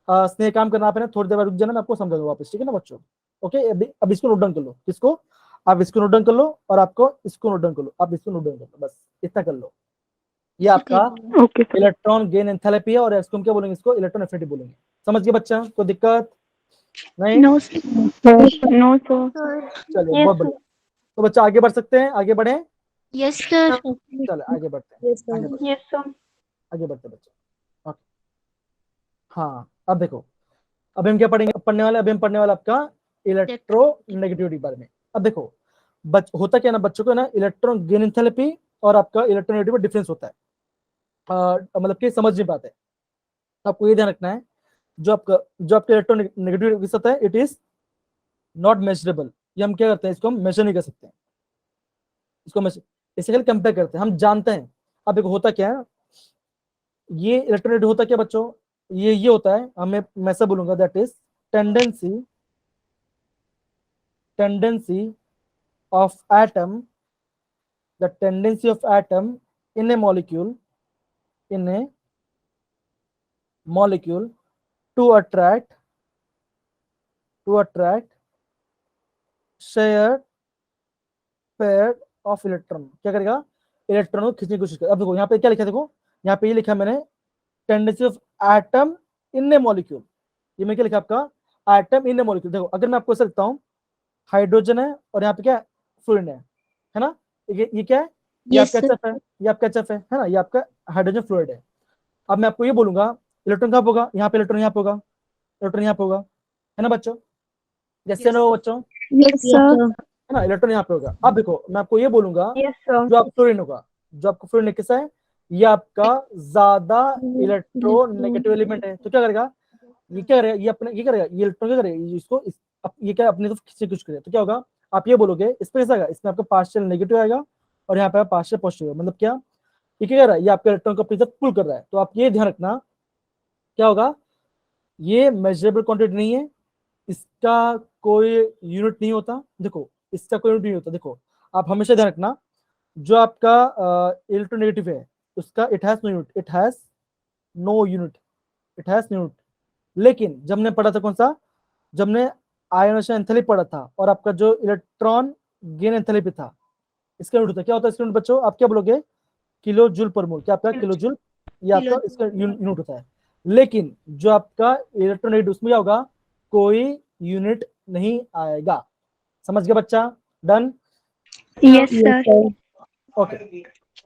स्नेह काम करना आप है ना, थोड़ी देर बाद रुक जाना, मैं आपको समझा दूंगा वापस, ठीक है ना बच्चों? ओके अब इसको नोट डाउन कर लो, किसको, आप इसको नोट डाउन कर लो और आपको इसको नोट डाउन कर लो, आप इसको नोट डाउन कर लो, बस इतना कर लो। ये आपका okay sir. Electron gain enthalpy है और इसको हम क्या बोलेंगे, इसको इलेक्ट्रॉन एफिनिटी बोलेंगे। समझ गए बच्चा, कोई दिक्कत नहीं? No, sir. No sir. Sir. चलिए बहुत बढ़िया। तो बच्चा आगे बढ़ सकते हैं, आगे बढ़े, Yes, sir. चलो आगे बढ़ते हैं, Yes, sir. आगे बढ़ते यस सर। आगे बढ़ते बच्चे। ओके हाँ अब देखो, अब हम क्या पढ़ेंगे, पढ़ने वाले, अभी हम पढ़ने वाले आपका इलेक्ट्रोनेगेटिविटी बारे में। अब देखो होता क्या ना बच्चों को ना, इलेक्ट्रॉन गेन एंथैल्पी और आपका इलेक्ट्रोनेगेटिव डिफरेंस होता है, मतलब कि समझ नहीं पाते। आपको ये ध्यान रखना है, जो आपका इलेक्ट्रोनेगेटिव होता है, इट इज नॉट मेजरेबल। ये हम क्या करते हैं, इसको हम मेजर नहीं कर सकते, इसको इससे कंपेयर करते हैं, हम जानते हैं। अब देखो होता क्या है, ये इलेक्ट्रोनेगेटिव होता क्या बच्चों, ये होता है, हमें मैं ऐसा बोलूंगा, that is tendency of atom, the tendency of atom in a molecule to attract shared pair of electron, क्या करेगा, इलेक्ट्रॉन को खींचने की कोशिश करेगा। अब देखो यहाँ पे क्या लिखा है, देखो यहाँ पे ये लिखा मैंने, tendency of atom in A molecule, ये मैं क्या लिखा आपका, एटम इन ए मॉलिक्यूल। देखो अगर मैं आपको ऐसा लिखता हूँ, हाइड्रोजन है और यहाँ पे क्या फ्लोरीन है ना, ये क्या है, ये Yes, आपका sir. HF है, ये आपका HF है ना, ये आपका हाइड्रोजन फ्लोराइड है। अब मैं आपको ये बोलूंगा, इलेक्ट्रॉन कहाँ होगा, यहाँ पे इलेक्ट्रॉन यहाँ पे होगा, इलेक्ट्रॉन यहाँ पे होगा, है ना बच्चों, जैसे ना बच्चों, Yes, sir. है ना, इलेक्ट्रॉन यहाँ पे होगा। अब देखो मैं आपको ये बोलूंगा, यस सर। जो आप फ्लोरीन होगा, जो आपका फ्लोरीन कैसा है, ये आपका ज्यादा इलेक्ट्रोनेगेटिव एलिमेंट है, तो क्या करेगा, ये क्या करेगा, ये अपने ये करेगा, ये इलेक्ट्रॉन क्या करेगा, इसको ये क्या अपने तरफ खींचने की कोशिश करेगा, तो क्या होगा, आप ये बोलोगे इसमें कैसा आएगा, इसमें आपका पार्शियल नेगेटिव आएगा और यहाँ पे पार्शियल पॉजिटिव आएगा। मतलब क्या, ये क्या कर रहा है, ये आपके इलेक्ट्रॉन को अपनी तरफ पुल कर रहा है। तो आप ये ध्यान रखना, क्या होगा, ये मेजरेबल क्वांटिटी नहीं है, इसका कोई यूनिट नहीं होता, देखो इसका कोई यूनिट नहीं होता। देखो आप हमेशा ध्यान रखना, जो आपका इलेक्ट्रोनेगेटिव है उसका it has no unit, it has no unit. लेकिन जब ने पढ़ा था कौन सा, जब ने आयोनाइजेशन एंथैल्पी पढ़ा था, और आपका जो इलेक्ट्रॉन गेन एंथैल्पी था, इसका यूनिट होता है, क्या होता है इसका यूनिट बच्चों, आप क्या बोलोगे, किलो जूल पर मोल, क्या आपका किलो जूल, ये आपका इसका यूनिट होता है। लेकिन जो आपका इलेक्ट्रोनेगेटिव उसमें क्या होगा, कोई यूनिट नहीं आएगा। समझ गया बच्चा, डन? Yes, sir. ओके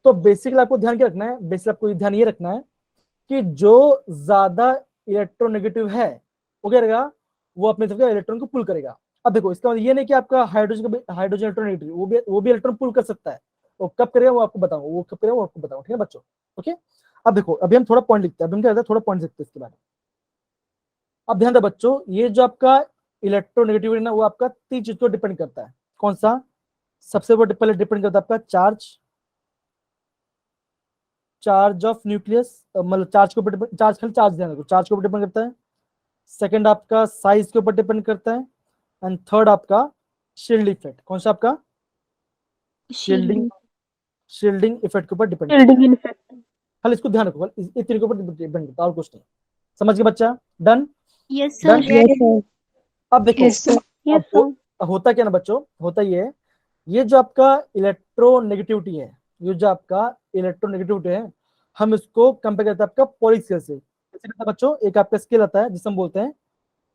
तो बेसिकली आपको ध्यान क्या रखना है, बेसिकली आपको ध्यान ये रखना है कि जो ज्यादा इलेक्ट्रोनेगेटिव है वो क्या करेगा, वो अपने तरफ इलेक्ट्रॉन को पुल करेगा। अब देखो इसका मतलब ये नहीं कि आपका हाइड्रोजन इलेक्ट्रोनेगेटिव, वो भी इलेक्ट्रॉन पुल कर सकता है, वो कब करेगा वो आपको बताऊंगा, ठीक है बच्चों? ओके अब देखो अभी हम थोड़ा पॉइंट लिखते हैं, अभी हम क्या करते हैं थोड़ा पॉइंट लिखते हैं इसके बारे में। अब ध्यान दो बच्चों, ये जो आपका इलेक्ट्रोनेगेटिविटी ना वो आपका तीन चीज को डिपेंड करता है। कौन सा? सबसे पहले डिपेंड करता है आपका चार्ज ऑफ न्यूक्लियस, मतलब चार्ज के ऊपर, चार्ज खाली चार्ज ध्यान रखो, चार्ज के ऊपर डिपेंड करता है। सेकंड आपका साइज के ऊपर डिपेंड करता है। एंड थर्ड आपका शील्ड इफेक्ट। कौन सा आपका? शील्डिंग इफेक्ट के ऊपर डिपेंड करता है। Shielding effect. खाली इसको ध्यान रखो, इस तीन के ऊपर डिपेंड करता है और कुछ नहीं। समझ गए बच्चा? Done? Yes, done? sir. Yes, sir. अब देखो Yes, sir. Yes, अब sir. होता क्या ना बच्चों, होता ये है, ये जो आपका इलेक्ट्रोनेगेटिविटी है, ये जो आपका इलेक्ट्रोनेगेटिविटी है, हम इसको कंपेयर करते हैं आपका पॉलिंग स्केल से। जैसे कहता है बच्चों, एक आपका स्केल आता है जिसे हम बोलते हैं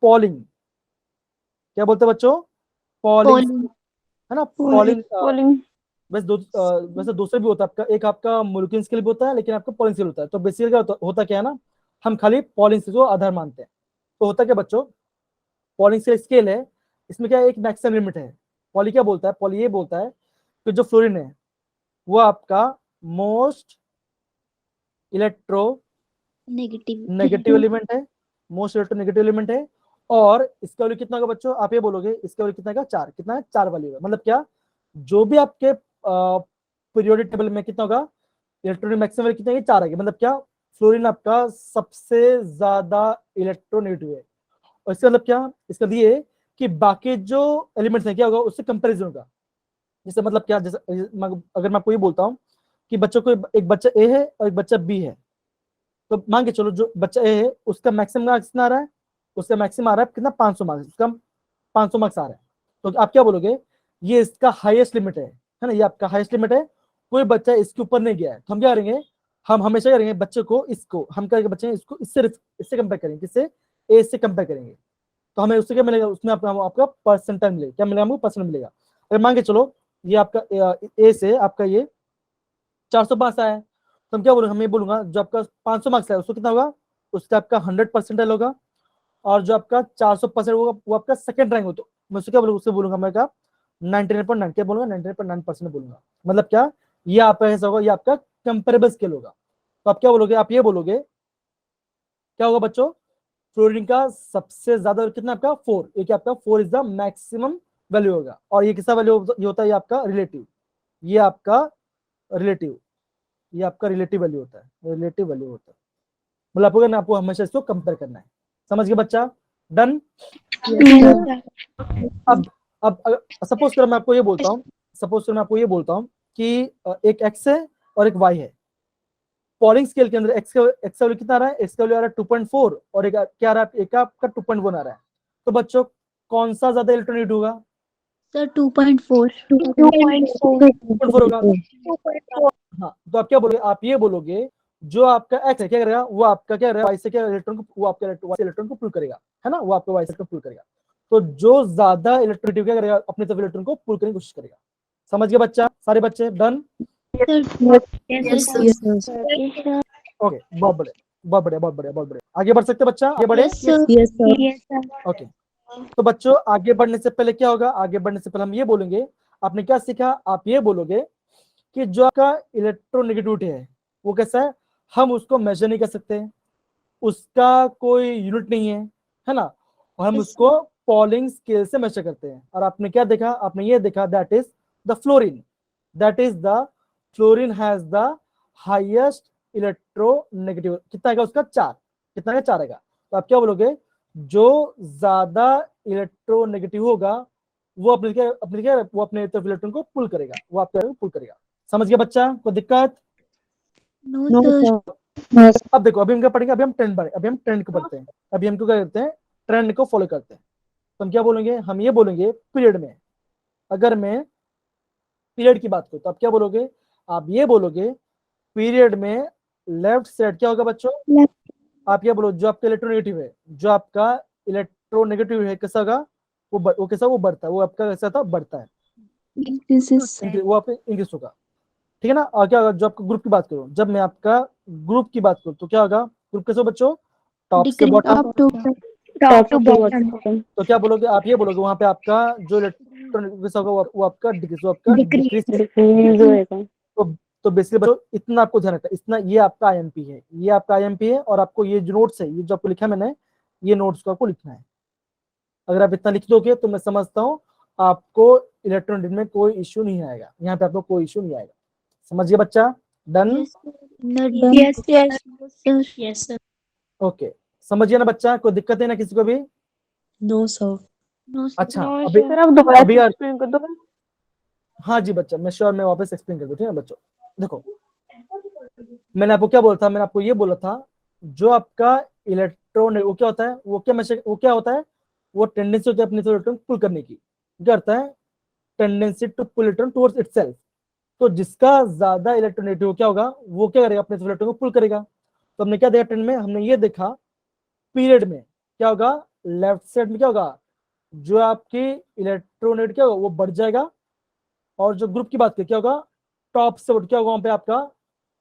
पॉलिंग। क्या बोलते हैं बच्चों? Polling, Polling. है ना? पॉलिंग। Polling. वैसे दूसरे भी होता है आपका, एक आपका मोलिक्यूलर स्केल भी होता है, लेकिन आपका पॉलिंग स्केल होता है। तो बेसिकली क्या होता क्या है ना, हम खाली पॉलिंग स्केल को आधार मानते हैं। तो होता क्या बच्चों, पॉलिंग स्केल है, इसमें क्या है, एक मैक्सिमम लिमिट है। पॉली क्या बोलता है? पॉली ये बोलता है कि जो फ्लोरीन है वो आपका most electro Negative. Negative element है, मोस्ट इलेक्ट्रो नेगेटिव एलिमेंट है। और इसका वैल्यू कितना होगा बच्चों? आप ये बोलोगे इसका वैल्यू कितना का? 4। कितना है? 4 वैल्यू है। मतलब क्या, जो भी आपके पीरियोडिक टेबल में कितना होगा, इलेक्ट्रॉनिक मैक्सिमम वैल्यू कितना है? 4 आएगी। मतलब क्या, फ्लोरीन आपका सबसे ज्यादा इलेक्ट्रोनेगेटिव है। और इसका मतलब क्या, इसका ये कि बाकी जो एलिमेंट्स हैं क्या होगा, उससे कंपैरिजन होगा। जैसे मतलब क्या, जैसे अगर मैं आपको ये बोलता हूँ कि बच्चों को, एक बच्चा ए है और एक बच्चा बी है, तो मान के चलो जो बच्चा ए है उसका मैक्सिमम मार्क्स कितना आ रहा है? उसका मैक्सिमम आ रहा है कितना? 500 मार्क्स। उसका 500 मार्क्स आ रहा है। तो आप क्या बोलोगे? ये इसका हाईएस्ट लिमिट है ना, ये आपका हाईएस्ट लिमिट है, कोई बच्चा इसके ऊपर नहीं गया है। तो हम क्या करेंगे, हम हमेशा करेंगे बच्चे को, इसको हम करेंगे बच्चे इसको इससे कंपेयर करेंगे, किससे? ए से कंपेयर करेंगे। तो हमें उससे क्या मिलेगा? उसमें आपका परसेंटाइल मिलेगा। क्या मिलेगा हमको? परसेंट मिलेगा। अगर मान के चलो ये आपका ए से आपका ये 405 आया है, तो हम क्या बोलूंगा? हम ये बोलूंगा जो आपका 500 मार्क्स है उसको कितना होगा? उसका आपका 100% होगा। और जो आपका 400% होगा वो आपका सेकंड रैंक हो। तो मैं उससे क्या बोलूंगा? उससे बोलूंगा मैं क्या, 99.9। क्या बोलूंगा? 99.9% बोलूंगा। मतलब क्या, ये आपका ऐसा होगा, ये आपका कंपेरेबल स्केल होगा। तो आप क्या बोलोगे? आप ये बोलोगे क्या होगा बच्चों? फ्लोरीन का सबसे ज्यादा कितना आपका? 4। ये क्या आपका 4 इज द मैक्सिमम वैल्यू होगा। और ये किसका वैल्यू ये होता है? ये आपका रिलेटिव, ये आपका रिलेटिव, ये आपका रिलेटिव वैल्यू होता है, रिलेटिव वैल्यू होता है। मतलब आपको हमेशा इसको कंपेयर करना है। समझ गए बच्चा? डन? अब सपोज करो मैं आपको ये बोलता हूँ, सपोज करो मैं आपको ये बोलता हूँ कि एक एक्स है और एक वाई है। पॉलिंग स्केल के अंदर एक्स का वैल्यू कितना आ रहा है? एक्स का वैल्यू आ रहा है 2.4 और एक क्या आ रहा है? एक आपका 2.1 आ रहा है। तो बच्चों कौन सा ज्यादा इलेक्ट्रोनेगेटिव होगा? Sir, 2.4. 2.4 होगा। हाँ, तो आप क्या बोलोगे? आप ये बोलोगे जो आपका एक्स है क्या करेगा? वो आपका क्या करेगा? वाई से क्या इलेक्ट्रॉन को, वो आपका वाई से इलेक्ट्रॉन को पुल करेगा, है ना? वो आपका वाई से पुल करेगा। तो जो ज्यादा इलेक्ट्रोनेगेटिव क्या करेगा? अपनी तरफ इलेक्ट्रॉन को पुल करने की कोशिश करेगा। समझ गए बच्चा? सारे बच्चे done? Sir. Yes, sir. Okay, बहुत बढ़िया, बहुत बढ़िया, बहुत बढ़िया, बहुत बढ़िया। आगे बढ़ सकते बच्चा? आगे बढ़े? Yes, sir. Yes, sir. Okay, तो बच्चों आगे बढ़ने से पहले क्या होगा? आगे बढ़ने से पहले हम ये बोलेंगे, आपने क्या सीखा? आप ये बोलोगे कि जो आपका इलेक्ट्रोनेगेटिविटी है वो कैसा है, हम उसको मेजर नहीं कर सकते, उसका कोई यूनिट नहीं है ना? और हम Yes, उसको पॉलिंग स्केल से मेजर करते हैं। और आपने क्या देखा? आपने ये देखा that is the fluorine, that is the fluorine has the highest electronegative. कितना आएगा उसका? 4। कितना आएगा? 4 आएगा। तो आप क्या बोलोगे? जो ज्यादा इलेक्ट्रोनेगेटिव होगा वो वो अपने तरफ इलेक्ट्रॉन को पुल करेगा, वो आपके पुल करेगा। समझ गया बच्चा? कोई दिक्कत? no, No, sir. sir. अब देखो, अभी हम क्या पढ़ेंगे? अभी हम ट्रेंड को पढ़ते हैं। अभी हम क्या करते हैं? ट्रेंड को फॉलो करते हैं। तो हम क्या बोलेंगे? हम ये बोलेंगे पीरियड में, अगर मैं पीरियड की बात करूं तो आप क्या बोलोगे? आप ये बोलोगे पीरियड में लेफ्ट साइड क्या होगा बच्चों? आप क्या बोलो? जो आपका इलेक्ट्रोनेगेटिव है, जो आपका इलेक्ट्रोनेगेटिव है कैसा होगा? वो कैसा? वो बढ़ता है। वो आपका कैसा था? बढ़ता है। Increases. वो आपका इंक्रीज होगा, ठीक है ना? और क्या होगा? जो आपका ग्रुप की बात करूं, जब मैं आपका ग्रुप की बात करूं तो क्या होगा? ग्रुप कैसे बच्चों? टॉप से Decrease bottom. up to Top to bottom. तो क्या बोलोगे? आप ये बोलोगे वहां पे आपका जो इलेक्ट्रॉनिक कैसा होगा? वो आपका डिक्रीज, वो आपका Decrease. डिक्रीज। डिक्रीज होएगा। तो तो बेसिकली बच्चों इतना आपको ध्यान रखना, इतना ये आपका आईएमपी है, ये आपका आईएमपी है, और आपको ये जो नोट्स है, ये जो आपको लिखा है मैंने, ये नोट्स को आपको लिखना है। अगर आप इतना लिख दोगे तो मैं समझता हूँ आपको इलेक्ट्रॉनिक में कोई इश्यू नहीं आएगा, यहाँ पे आपको कोई इश्यू नहीं आएगा। समझिए बच्चा, done? Yes, sir. Yes, sir. Okay, समझिए ना बच्चा, कोई दिक्कत है ना किसी को भी? No, sir. No, sir. अच्छा, नो अभी सर, आप दोबारा अभी एक्सप्लेन कर दो। हाँ जी बच्चा, मैं श्योर, मैं वापस एक्सप्लेन कर दूँ, ठीक है बच्चों? देखो, मैंने आपको क्या बोला था, मैंने आपको ये बोला था, जो आपका इलेक्ट्रॉन वो क्या होता है, वो क्या होता है, वो टेंडेंसी होती है अपने इलेक्ट्रॉन पुल करने की। क्या करता है? Tendency to pull electron towards itself. तो जिसका ज्यादा इलेक्ट्रोनेगेटिव क्या होगा, वो क्या करेगा, अपने इलेक्ट्रॉन को पुल करेगा। तो हमने क्या देखा ट्रेंड में, हमने ये देखा पीरियड में क्या होगा, लेफ्ट साइड में क्या होगा, जो आपकी इलेक्ट्रोनेट क्या होगा वो बढ़ जाएगा, और जो ग्रुप की बात करें क्या होगा, टॉप से क्या होगा, वहां पे आपका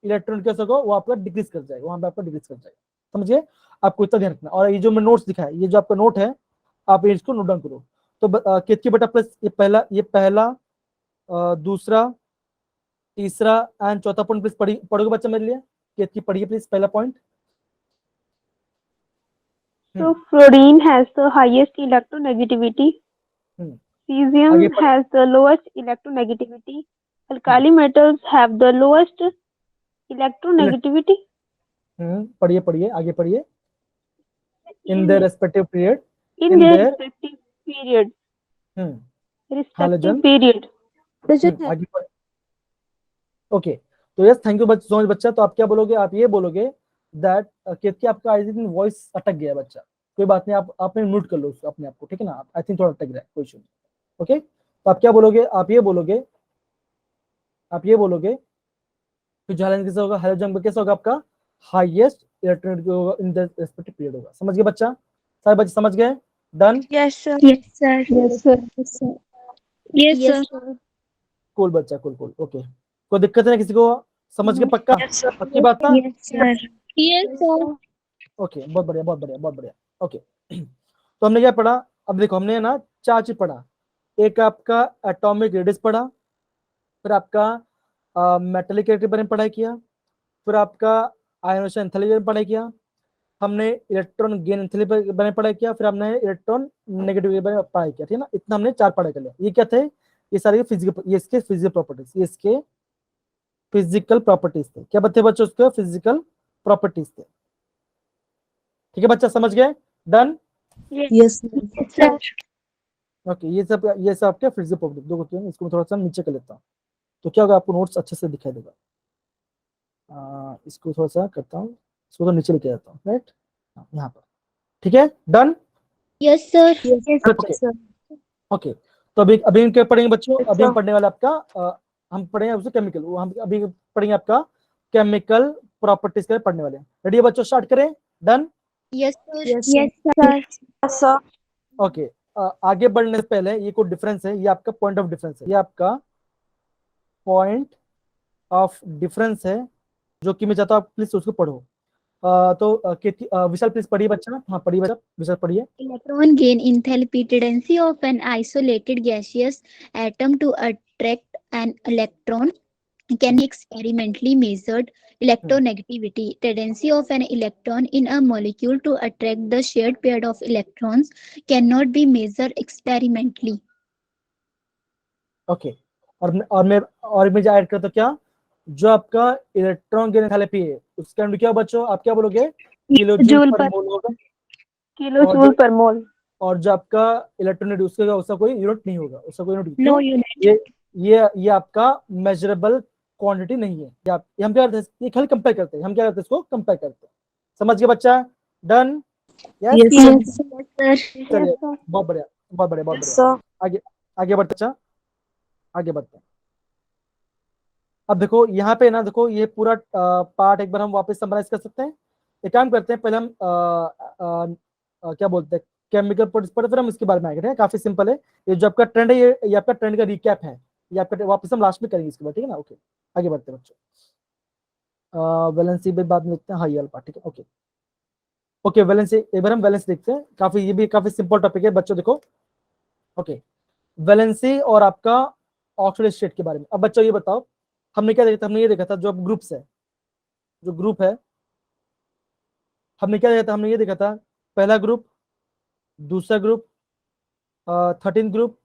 इलेक्ट्रॉन कैसा होगा, वो आपका डिक्रीज कर जाएगा, वहां पे आपका डिक्रीज कर जाएगा। समझिए, आपको इतना ध्यान रखना। और ये जो मैं नोट्स दिखाया, ये जो आपका नोट है, आप इसको नोट डाउन करो। तो केतकी बटा प्लस ये पहला दूसरा, तीसरा एंड चौथा पॉइंट प्लीज पढ़ोगे बच्चा मेरे लिए? केतकी पढ़िए प्लीज पहला point. So fluorine has the highest electronegativity. Cesium आगे पढ़- has the lowest electronegativity. Alkali metals have the lowest electronegativity. पढ़िए पढ़िए, आगे पढ़िए। In their respective period, In their respective period. Halogen. Respective period. आगे पढ़। ओके, तो yes, thank you so much बच्चा। तो आप क्या बोलोगे, आप ये बोलोगे दैट केतकी आपका आई थिंक वॉइस अटक गया बच्चा, कोई बात नहीं, आप आपने म्यूट कर लो उसको अपने आप को, ठीक है ना? आई थिंक थोड़ा अटक रहा है, कोई इशू नहीं। ओके, तो आप क्या बोलोगे, आप ये बोलोगे कि जो हाइड्रोजन कैसा होगा, हाइड्रोजन कैसा होगा, आपका हाईएस्ट इलेक्ट्रॉनिक होगा इन द रेस्पेक्टिव पीरियड होगा। समझ गए बच्चा? सारे बच्चे समझ गए? Done? Yes, sir. Yes, sir. Yes, sir. Yes, Yes, sir. Cool बच्चा, कूल। ओके, कोई दिक्कत है ना किसी को? समझ गए पक्का? पक्की बात ना? Yes, sir. Yes, sir. Okay, बहुत बढ़िया, बहुत बढ़िया, बहुत बढ़िया। ओके, तो हमने क्या पढ़ा? अब देखो, हमने ना 4 चीज पढ़ा। एक आपका एटॉमिक रेडियस पढ़ा, फिर आपका मेटेलिक कैरेक्टर बारे में पढ़ाई किया, फिर आपका आयनोशन एंथैल्पी बारे में पढ़ाई किया, हमने इलेक्ट्रॉन गेन एंथैल्पी बारे में पढ़ाई किया, फिर हमने इलेक्ट्रॉन नेगेटिव बारे में पढ़ाई किया, ठीक है ना? इतना हमने 4 पढ़ाई कर लिया। ये क्या थे? ये सारे फिजिकल, ये इसके फिजिकल प्रॉपर्टीज, ये इसके फिजिकल प्रॉपर्टीज थे। क्या बच्चे उसके फिजिकल प्रॉपर्टीज थे, ठीक है बच्चा? समझ गए? डन? Yes, sir. ओके, ये सब आपके फिजिकल प्रॉपर्टी। देखो, इसको मैं थोड़ा सा नीचे कर लेता हूँ, तो क्या होगा, आपको नोट्स अच्छे से दिखाई देगा। इसको थोड़ा सा करता हूँ, इसको तो नीचे लेके जाता हूँ, राइट? यहाँ पर, ठीक है? Done? Yes, sir. Okay, okay. तो अभी हम क्या पढ़ेंगे बच्चों? अभी हम पढ़ने वाले आपका हम पढ़ेंगे उससे केमिकल, हम अभी पढ़ेंगे आपका केमिकल प्रॉपर्टीज के पढ़ने वाले हैं। रेडी है बच्चों? स्टार्ट करें? Done? Yes, sir. Yes, sir. Okay, आगे बढ़ने से पहले ये कोई डिफरेंस है, ये आपका पॉइंट ऑफ डिफरेंस है, ये आपका पॉइंट ऑफ डिफरेंस है, जो कि मैं चाहता हूँ आप प्लीज उसको पढ़ो। तो विशाल प्लीज पढ़िए बच्चा। हाँ पढ़िए बच्चा, विशाल पढ़िए। Electron gain enthalpy, tendency of an isolated gaseous atom to attract an electron can be experimentally measured. Electronegativity, tendency of an electron in a molecule to attract the shared pair of electrons cannot be measured experimentally. Okay, और मैं add करता हूँ क्या, जो आपका electron gain enthalpy है उसका and क्या बच्चों, आप क्या बोलोगे? किलोजूल पर मोल होगा, किलोजूल पर मोल। और जो आपका इलेक्ट्रॉन उसका कोई यूनिट नहीं होगा, उसका कोई यूनिट। No unit. ये आपका मेजरेबल क्वांटिटी नहीं है। हम क्या करते हैं, ये खाली कंपेयर करते हैं, हम क्या करते हैं, इसको कंपेयर करते हैं। समझ गए बच्चा? डन? Yes, sir. चलिए, बहुत बढ़िया, बहुत बढ़िया, बहुत बढ़िया। आगे बढ़ते बच्चा, आगे बढ़ते हैं। अब देखो यहाँ पे ना, देखो ये पूरा पार्ट एक बार हम वापस समराइज कर सकते हैं। एक काम करते हैं, पहले हम क्या बोलते हैं, केमिकल प्रोडक्ट्स पढ़ते, फिर हम इसके बारे में आगे। काफी सिंपल है, ये जो आपका ट्रेंड है, ये आपका ट्रेंड का रिकैप है, ये आपका वापस हम लास्ट में करेंगे इसके बाद, ठीक है ना? ओके, आगे बढ़ते हैं बच्चों। वैलेंसी भी बाद में देखते हैं। हाँ, ये वाला पार्ट, ठीक है। ओके, वैलेंसी, एक बार हम वैलेंस देखते हैं। ये भी काफी सिंपल टॉपिक है बच्चों, देखो। ओके, वैलेंसी और आपका ऑक्सीडेटिव स्टेट के बारे में। अब बच्चों ये बताओ, हमने क्या देखा था, हमने ये देखा था जो अब ग्रुप्स है, जो ग्रुप है हमने क्या देखा था, हमने ये देखा था पहला ग्रुप, दूसरा group, 13 group,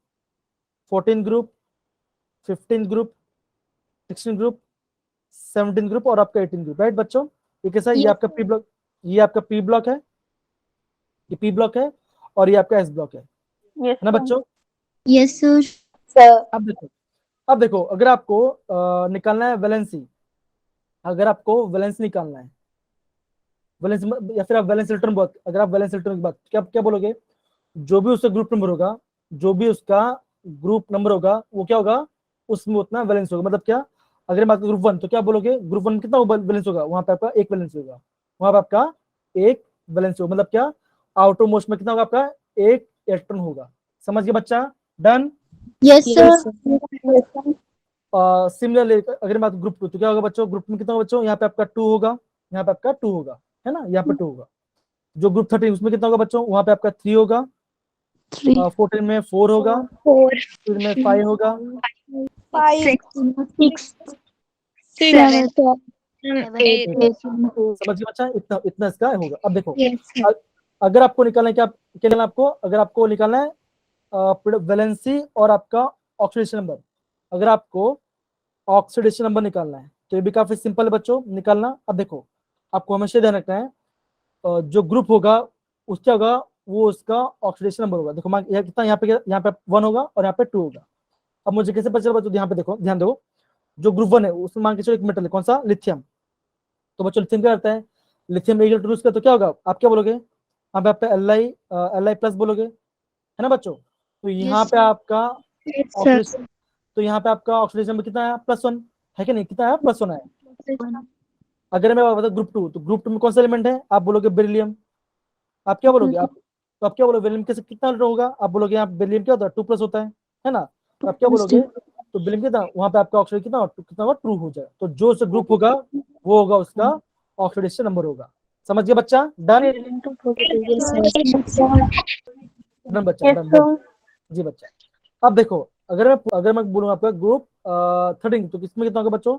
14 group, 15 group, 16 group, 17 group और आपका 18 ग्रुप, राइट बच्चों। ये कैसा है, ये Yes, आपका पी ब्लॉक, ये आपका पी ब्लॉक है, ये पी ब्लॉक है और ये आपका एस ब्लॉक है Yes, ना sir. बच्चों। yes sir. अब देखो अगर आपको निकालना है वैलेंसी, अगर आपको वैलेंस निकालना है, वैलेंस या फिर आप वैलेंस इलेक्ट्रॉन बात, अगर आप वैलेंस इलेक्ट्रॉन की बात क्या क्या बोलोगे, जो भी उसका ग्रुप नंबर होगा, जो भी उसका ग्रुप नंबर होगा वो क्या होगा, उसमें उतना वैलेंस होगा। मतलब क्या, अगर मैं ग्रुप 1 तो क्या बोलोगे, ग्रुप 1 कितना वैलेंस होगा, वहां पे आपका एक वैलेंस होगा, वहां पे आपका एक वैलेंस होगा। मतलब क्या, आउटर मोस्ट में कितना होगा आपका, एक इलेक्ट्रॉन होगा। समझ गए बच्चा, डन। Yes sir. सिमिलरली अगर बात ग्रुप 2 तो क्या होगा बच्चों, ग्रुप में कितना होगा बच्चों, यहाँ पे आपका 2 होगा, यहाँ पे आपका 2 होगा, है ना, यहाँ पे 2 होगा। जो ग्रुप 13 उसमें कितना होगा बच्चों, वहां पे आपका 3 होगा, 14 में 4 होगा, 15 में 5 होगा, 6, 7, 8. समझ गए बच्चा, इतना इतना इसका होगा। अब देखो Yes sir. अगर आपको निकालना है क्या निकालना है आपको, अगर आपको निकालना है वैलेंसी और आपका ऑक्सीडेशन नंबर, अगर आपको ऑक्सीडेशन नंबर निकालना है तो ये भी काफी सिंपल है बच्चों निकालना। अब देखो आपको हमेशा ध्यान रखना है जो ग्रुप होगा उसका होगा वो उसका ऑक्सीडेशन नंबर होगा। देखो यहाँ कितना, यहाँ पे 1 होगा और यहाँ पे 2 होगा। अब मुझे कैसे पता चला बच्चों, यहाँ पे देखो, ध्यान दो, जो ग्रुप 1 है उसमें मान के चलो एक मेटल है, कौन सा, लिथियम। तो बच्चों लिथियम क्या करता है, लिथियम एक इलेक्ट्रॉन का तो क्या होगा, आप क्या बोलोगे, यहाँ पे आपका Li प्लस बोलोगे, है ना बच्चों। तो यहाँ पे आपका Yes sir. ऑक्सीडेशन, तो यहाँ पे आपका ऑक्सीडेशन नंबर कितना है, +1 है कि नहीं, कितना है, +1 है। अगर मैं बता ग्रुप 2, तो ग्रुप 2 में कौन सा एलिमेंट है, आप बोलोगे बेरिलियम। आप क्या बोलोगे, आप तो आप क्या बोलोगे, बेरिलियम कैसे कितना होगा, आप बोलोगे यहाँ बेरिलियम क्या होता है, 2+ होता है ना। तो आप क्या बोलोगे, तो बेरिलियम कितना, वहां पे आपका ऑक्सीडेशन कितना कितना होगा, 2 हो जाएगा। तो जो सा ग्रुप होगा वो होगा उसका ऑक्सीडेशन नंबर होगा। समझ गए बच्चा, डन। डन बच्चा, Yes, डन sir. जी बच्चा। अब देखो अगर मैं बोलूँ आपका ग्रुप 13 तो किसमें कितना होगा बच्चों,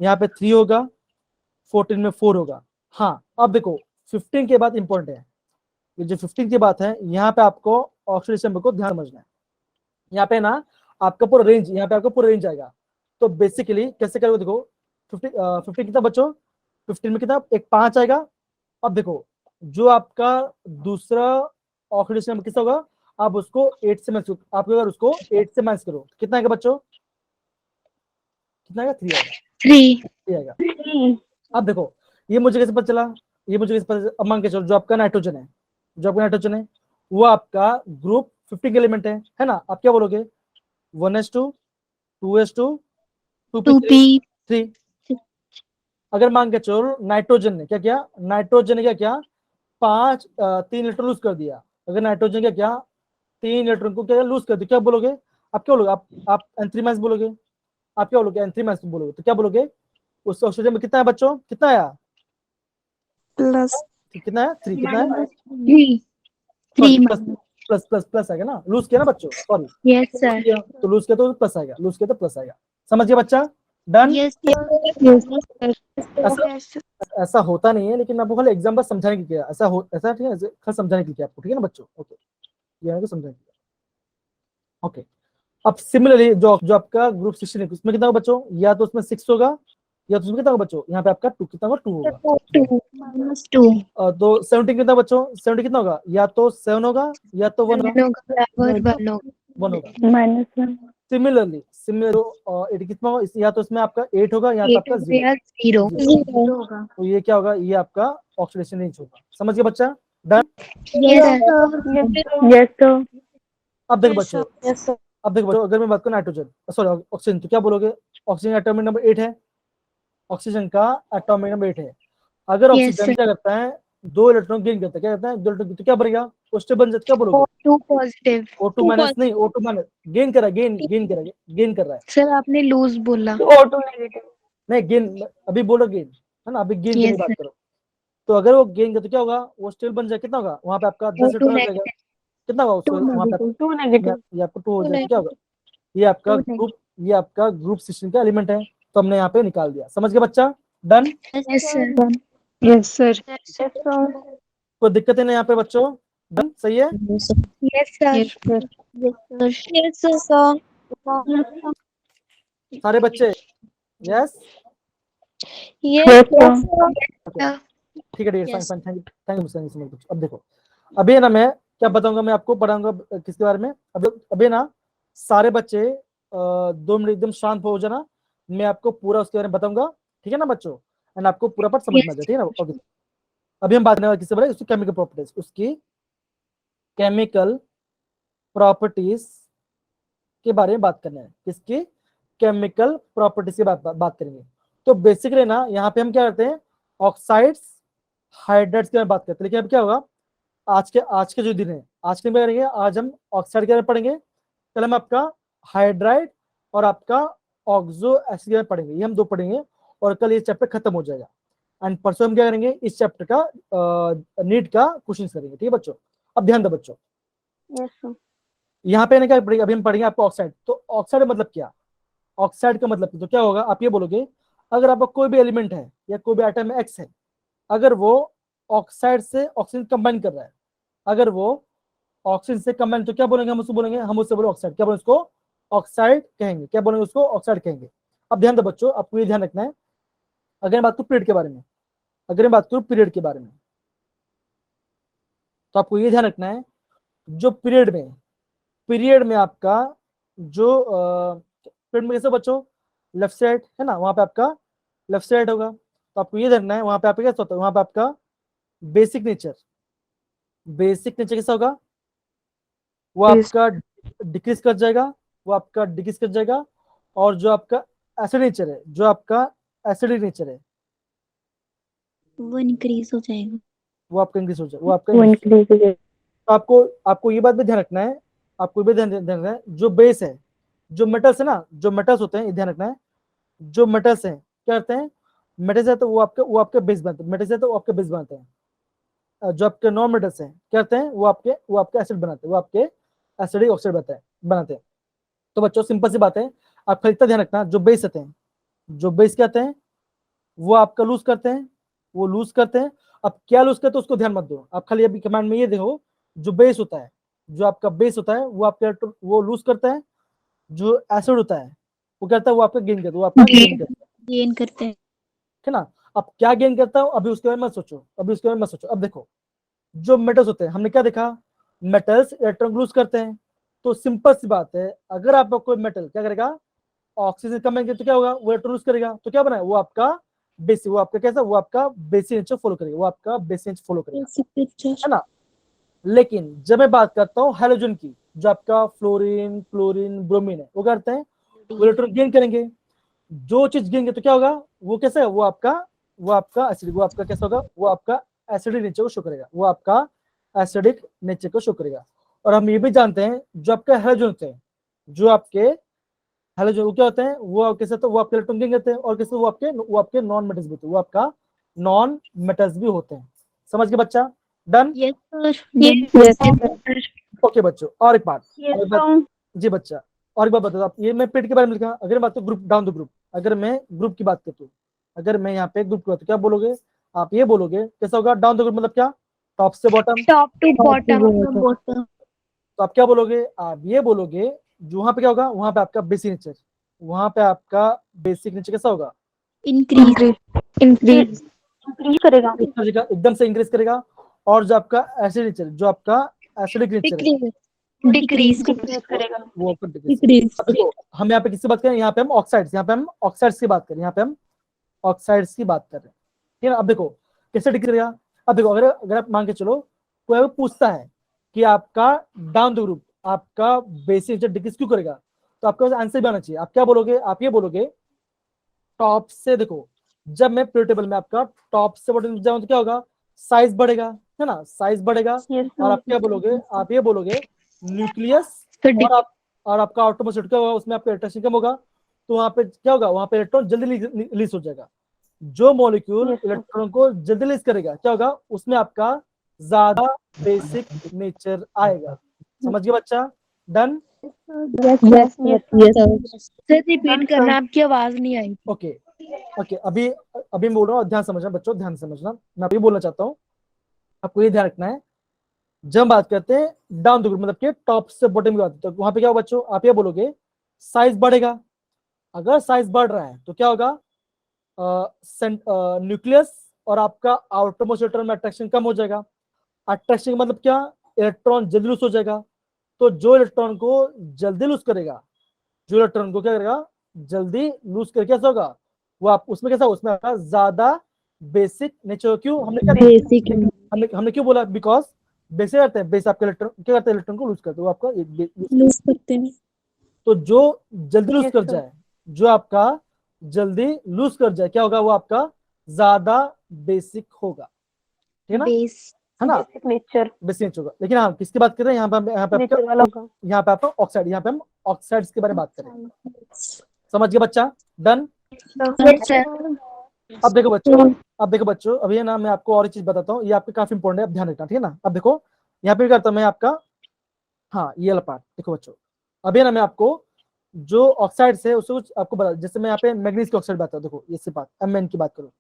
यहाँ पे 3 होगा, 14 में 4 होगा। हाँ अब देखो 15 के बाद इंपॉर्टेंट है, ये जो 15 की बात है यहाँ पे आपको ऑक्सीडेशन नंबर को ध्यान समझना है। यहाँ पे ना आपका पूरा रेंज, यहाँ पे आपका पूरा रेंज आएगा। तो बेसिकली कैसे करोगे, देखो 15 कितना बच्चों, 15 में कितना, एक 5 आएगा। अब देखो जो आपका दूसरा ऑक्सीडेशन नंबर कितना होगा, आप उसको 8 से माइनस, आप अगर उसको 8 से माइनस करो कितना आएगा बच्चों, कितना आएगा, 3 आएगा, 3 आएगा। अब देखो ये मुझे कैसे पता चला, ये मुझे कैसे पता चला, अब मान के चलो जो आपका नाइट्रोजन है, जो आपका नाइट्रोजन है वो आपका ग्रुप 15 के एलिमेंट है ना। आप क्या बोलोगे, 1s2 2s2 2p3। अगर मान के चलो नाइट्रोजन ने क्या किया, नाइट्रोजन ने क्या किया, 3 इलेक्ट्रॉन लूज कर दिया। अगर नाइट्रोजन क्या किया, 3 इलेक्ट्रॉन को क्या लूज कर दिया, क्या बोलोगे, आप क्या बोलोगे, आप N3- बोलोगे, आप क्या बोलोगे, N3- बोलोगे। तो क्या बोलोगे, उस ऑक्सीजन में कितना है बच्चों, कितना आया, प्लस कितना है, 3, कितना है, 3 प्लस प्लस प्लस आएगा ना, लूज किया ना बच्चों, सॉरी, Yes sir. तो लूज किया तो प्लस आएगा, लूज किया तो प्लस आएगा। समझ गया बच्चा, डन। Yes sir. ऐसा ऐसा होता नहीं है, लेकिन मैं आपको खाली एग्जांपल समझाने के लिए, ऐसा ठीक है, खाली समझाने के लिए आपको, ठीक है ना बच्चों, ओके, ये है समझाने के लिए, ओके। अब सिमिलरली जो आपका ग्रुप 16 है उसमें कितना होगा बच्चों, या तो उसमें 6 होगा या तो उसमें कितना होगा बच्चों, यहाँ पे आपका 2 कितना होगा, 2 होगा। 2. तो 17 कितना बच्चों, 17 कितना होगा, या तो 7 होगा या तो 1 होगा, 1 होगा। -1. सिमिलर 8 कितना होगा, या तो इसमें आपका 8 होगा या तो आपका 0 0. तो ये क्या होगा, ये आपका ऑक्सीडेशन रेंज होगा। समझ गया बच्चा, done. Yes sir. Yes, sir. अब देखो बच्चों, यस सर अब देखो बच्चों, अगर मैं बात करूं नाइट्रोजन, सॉरी ऑक्सीजन, तो क्या बोलोगे, ऑक्सीजन एटॉमिक नंबर 8 है, ऑक्सीजन का एटॉमिक नंबर 8 है। अगर Yes ऑक्सीजन sir. क्या करता है, 2 इलेक्ट्रॉन गेन करता है, क्या करता है, 2 इलेक्ट्रॉन तो क्या बनेगा, वो स्टेबल बन जाता है, क्या बोलोगे, O2 positive. O2 माइनस नहीं, O2 माइनस, गेन कर रहा है, गेन कर रहा है, सर आपने लूज बोला. O2 negative. नहीं गेन, अभी बोलो गेन, है ना, अभी गेन की Yes नहीं बात sir. करो। तो अगर वो गेन कर तो क्या होगा, वो स्टेबल बन जाएगा, कितना होगा, वहां पे आपका 10 O2 इलेक्ट्रॉन आ जाएगा, negative. कितना होगा उसको, वहां पे 2 negative. ये आपको 2 हो जाएगा, क्या होगा, ये आपका ग्रुप 16 का एलिमेंट है। तो हमने यहाँ पे निकाल दिया। समझ गए बच्चा? Done? Yes, sir. Yes, sir. Yes, sir. कोई दिक्कत नहीं यहाँ पे बच्चों? डन? सही है? Yes, sir. Yes, sir. Yes, sir. सारे बच्चे? यस? Yes, sir. ठीक है, fine Yes. Fine, thank you so much. अब देखो, अभी ना मैं क्या बताऊंगा, मैं आपको पढ़ाऊंगा किसके बारे में। अभी ना सारे बच्चे 2 मिनट एकदम शांत हो जाना, मैं आपको पूरा उसके बारे में बताऊंगा, ठीक है ना बच्चों? एंड आपको पूरा पाठ समझ में आ जाए, ठीक है ना? ओके, अभी हम बात करने वाले किससे बारे में? उसकी केमिकल प्रॉपर्टीज, उसकी केमिकल प्रॉपर्टीज के बारे में बात करना है। किसकी? केमिकल प्रॉपर्टीज की बात करेंगे। तो बेसिकली ना यहाँ पे हम क्या करते हैं, ऑक्साइड्स हाइड्राइड्स के बारे में बात करते हैं। लेकिन अब क्या होगा, आज के जो दिन है, आज के में करेंगे, आज हम ऑक्साइड के बारे में पढ़ेंगे, कल हम आपका हाइड्राइड और आपका ऑक्सो एसिड के बारे में पढ़ेंगे। ये हम 2 पढ़ेंगे और कल ये चैप्टर खत्म हो जाएगा। एंड परसों हम क्या करेंगे, इस चैप्टर का नीट का क्वेश्चन करेंगे, ठीक है बच्चों? अब ध्यान दो बच्चों, Yes, sir. यहाँ पे क्या पढ़ेंगे, अभी हम पढ़ेंगे आपको ऑक्साइड। तो ऑक्साइड का मतलब क्या? ऑक्साइड का मतलब तो क्या होगा, आप ये बोलोगे, अगर आपका कोई भी एलिमेंट है या कोई भी एटम एक्स है, अगर वो ऑक्साइड से ऑक्सीजन कंबाइन कर रहा है, अगर वो ऑक्सीजन से कंबाइन, तो क्या बोलेंगे हम उसको? बोलेंगे हम उससे बोले ऑक्साइड। क्या बोलेंगे उसको? ऑक्साइड कहेंगे। क्या बोलेंगे उसको? ऑक्साइड कहेंगे। अब ध्यान दो बच्चों, आपको ये ध्यान रखना है, अगर मैं बात करूं पीरियड के बारे में, अगर मैं बात करूं पीरियड के बारे में, तो आपको ये ध्यान रखना है, जो पीरियड में आपका जो पीरियड में कैसे बच्चों, लेफ्ट साइड है ना, वहां पे आपका लेफ्ट साइड होगा। तो आपको ये देखना है, वहां पे आपका कैसा होता है, वहां पे आपका बेसिक नेचर कैसा होगा, वो आपका डिक्रीज कर जाएगा, और जो आपका एसिड नेचर है, जो आपका एसिडिक नेचर है, वो इंक्रीज हो जाएगा। वो आपका इंक्रीज हो जाएगा, तो आपको ये बात भी ध्यान रखना है, जो बेस है, जो मेटल्स है ना, जो मेटल्स होते हैं, ये ध्यान रखना है, जो मेटल्स हैं क्या करते हैं, मेटल्स है तो वो आपके बेस बनते हैं, मेटल्स है तो वो आपके बेस बनाते हैं। जो आपके नॉन मेटल्स हैं क्या करते हैं, वो आपके एसिड बनाते हैं, वो आपके एसिडिक ऑक्साइड बनाते हैं। तो बच्चों सिंपल सी बात है, आप खाली इतना ध्यान रखना, जो बेस आते हैं, जो बेस क्या आते हैं, वो आपका लूज करते हैं, अब क्या लूज करते हैं उसको ध्यान मत दो, आप खाली अभी कमांड में ये देखो, जो बेस होता है, जो आपका बेस होता है, वो आपके वो लूज करता है, जो एसिड होता है वो क्या करता है, वो आपका गेन करता है, वो आपका गेन करते हैं। है ना? अब क्या गेन करता है अभी उसके बारे में मत सोचो, अब देखो, जो मेटल्स होते हैं, हमने क्या देखा, मेटल्स इलेक्ट्रॉन लूज करते हैं। तो सिंपल सी बात है, अगर आपका कोई मेटल क्या करेगा, ऑक्सीजन कम तो क्या होगा, वो इलेक्ट्रॉन लूज करेगा, तो क्या बना, वो आपका बेसिक, वो आपका कैसा, वो आपका बेसिक नेचर फॉलो करेगा, है ना? लेकिन जब मैं बात करता हूँ हैलोजन की, जो आपका फ्लोरीन, क्लोरीन, ब्रोमीन है, वो करते हैं, वो इलेक्ट्रॉन गेन करेंगे। जो चीज गेन तो क्या होगा, वो कैसा है, वो आपका एसिडिक, वो आपका कैसा होगा, वो आपका एसिडिक नेचर को शो करेगा, और हम ये भी जानते हैं, जो आपके हैलोजन होते हैं, जो आपके हैलोजन वो क्या होते हैं, वो कैसे, तो वो आपके इलेक्ट्रॉन गेन करते हैं, और कैसे वो आपके नॉन मेटल्स भी होते हैं, वो आपका नॉन मेटल्स भी होते हैं। समझ गए बच्चा? डन? Yes sir. ओके बच्चों, और एक बात, Yes, sir. जी बच्चा, और एक बात बताओ आप, ये मैं पेट के बारे में लिखा, अगर बात ग्रुप डाउन द ग्रुप, अगर मैं ग्रुप की बात करता हूँ, अगर मैं यहाँ पे ग्रुप की बात, क्या बोलोगे आप, ये बोलोगे कैसा होगा डाउन द ग्रुप, मतलब क्या, टॉप से बॉटम, टॉप टू बॉटम। तो आप क्या बोलोगे, आप ये बोलोगे, जो वहां पे क्या होगा, वहां पे आपका बेसिक नेचर, कैसा होगा, इंक्रीज Increase करेगा. एकदम से इंक्रीज करेगा, और जो आपका एसिड नेचर, जो आपका एसिडिक नेचर है, डिक्रीज Decrease करेगा. वो आपका डिक्रीज। देखो हम यहाँ पे किससे बात करें, यहाँ पे हम ऑक्साइड्स की बात करें, ठीक है ना? अब देखो कैसे डिक्रीज करेगा, अब देखो, अगर आप मान के चलो, कोई अगर पूछता है कि आपका डाउन द ग्रुप, आपका बेसिक नेचर डिक्रीज क्यों करेगा, तो आपका आंसर भी आना चाहिए। आप क्या बोलोगे, आप ये बोलोगे, टॉप से देखो, जब मैं पीरियड टेबल में आपका टॉप से बॉटम जाऊं तो क्या होगा, साइज बढ़ेगा, है ना, साइज बढ़ेगा, Yes, और आप sir. क्या बोलोगे, आप ये बोलोगे न्यूक्लियस, और आपका ऑटोमोस्ट क्या होगा, उसमें आपका इलेक्ट्रॉन कम होगा, तो वहां पे क्या होगा, वहां पे इलेक्ट्रॉन जल्दी रिलीज हो जाएगा, जो मॉलिक्यूल Yes, sir. इलेक्ट्रॉन को जल्दी रिलीज करेगा, क्या होगा, उसमें आपका ज्यादा बेसिक नेचर आएगा। समझ गया बच्चा? Done? Yes, sir. Yes. Sir repeat करना, आपकी आवाज नहीं आई। ओके ओके, अभी अभी मैं बोल रहा हूँ, ध्यान समझना बच्चों, ध्यान समझना। मैं अभी बोलना चाहता हूँ, आपको ये ध्यान रखना है, जब हम बात करते हैं डाउन द ग्रुप मतलब कि टॉप से बॉटम की बात, तो वहां पे क्या होगा बच्चों, आप ये बोलोगे साइज बढ़ेगा। अगर साइज बढ़ रहा है तो क्या होगा, न्यूक्लियस और आपका आउटरमोस्ट इलेक्ट्रॉन में अट्रैक्शन कम हो जाएगा। अट्रैक्शन का मतलब क्या, इलेक्ट्रॉन जल्दी लूज हो जाएगा। तो जो इलेक्ट्रॉन को जल्दी लूज करेगा, जो इलेक्ट्रॉन को क्या करेगा, जल्दी लूज करके कैसा होगा वो, आप उसमें कैसा, उसमें आपका ज्यादा बेसिक नेचर। क्यों हमने क्या बेसिक हमने क्यों बोला, बिकॉज बेसिक करते हैं, बेस आपके इलेक्ट्रॉन क्या करते हैं, इलेक्ट्रॉन को लूज करते हैं, वो आपका लूज करते हैं। तो जो जल्दी लूज Yes, कर sir. जाए, जो आपका जल्दी लूज कर जाए, क्या होगा, वो आपका ज्यादा बेसिक होगा, ठीक है ना, बेस है ना, Basic nature. बेसिक होगा। लेकिन हाँ, किसकी बात कर रहे हैं यहाँ पे, Nature वाला होगा. यहाँ पे आपका ऑक्साइड, यहाँ पे हम ऑक्साइड्स के बारे में बात करें। समझ गए बच्चा, डन। अब देखो बच्चों, अभी है ना, मैं आपको और एक चीज बताता हूँ, ये आपके काफी इंपॉर्टेंट है, अब ध्यान रखना, ठीक है ना। अब देखो यहाँ पे करता हूँ मैं आपका, हाँ ये वाला पार्ट देखो बच्चों, अभी ना मैं आपको जो ऑक्साइड्स है उसको कुछ आपको बता, जैसे मैं यहाँ पे मैग्नीज की ऑक्साइड बताता हूँ, देखो ये से बात MN की बात करूँ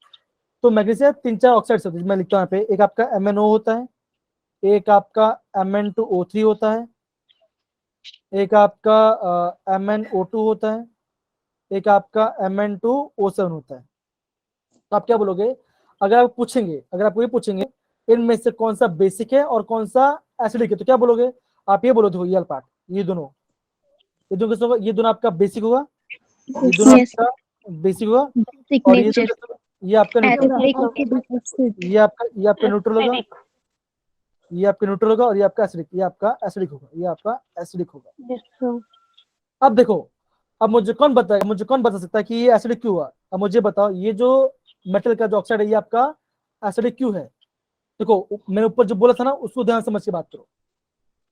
तो मैग्नीज से 3-4 ऑक्साइड्स होते हैं, मैं लिखता हूँ यहाँ पे, एक आपका MnO होता है, एक आपका Mn2O3 होता है, एक आपका MnO2 होता है, एक आपका Mn2O7 होता है। तो आप क्या बोलोगे, अगर आप पूछेंगे, अगर आपको ये पूछेंगे इनमें से कौन सा बेसिक है और कौन सा एसिडिक है, तो क्या बोलोगे, आप ये बोलो, देखो ये पार्ट, ये दोनों किस होगा, ये दोनों आपका बेसिक होगा, ये दोनों Yes. आपका बेसिक होगा, बेसिक और नेचर ये आपका न्यूट्रल, एसिडिक ये आपका न्यूट्रल होगा, Acidic. ये आपका न्यूट्रल होगा, और ये आपका एसिडिक, ये आपका एसिडिक होगा, ये आपका एसिडिक होगा। Yes, sir. अब देखो, अब मुझे कौन बताएगा, मुझे कौन बता सकता है कि ये एसिडिक क्यों हुआ, अब मुझे बताओ, ये जो मेटल का जो ऑक्साइड है ये आपका एसिडिक क्यों है। देखो मैंने ऊपर जो बोला था ना, उसको ध्यान समझ के बात करो।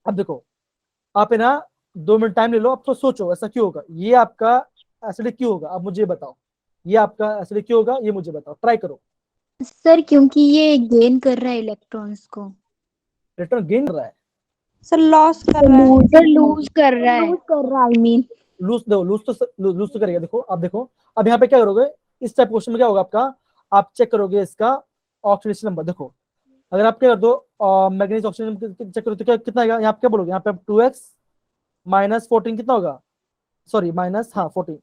अब देखो, आप है ना 2 मिनट टाइम ले लो, अब तो सोचो ऐसा क्यों होगा, ये आपका एसिडिक क्यों होगा, अब मुझे बताओ, ये आपका एसिडिक क्यों होगा, ये मुझे बताओ, ट्राई करो। सर क्योंकि ये गेन कर रहा है इलेक्ट्रॉन्स को। इलेक्ट्रॉन गेन कर रहा है, सर लॉस कर रहा है. सर लूज कर रहा है आई मीन लूज दो, लूज तो करेगा। देखो अब देखो, अब यहाँ पे क्या करोगे, इस टाइप क्वेश्चन में क्या होगा आपका, आप चेक करोगे इसका ऑक्सीडेशन नंबर। देखो अगर आप क्या कर दो मैग्नीज ऑक्सीजन चेक करो तो क्या कितना आएगा, यहाँ पे क्या बोलोगे, यहाँ पे 2x माइनस 14 कितना होगा, सॉरी माइनस, हाँ 14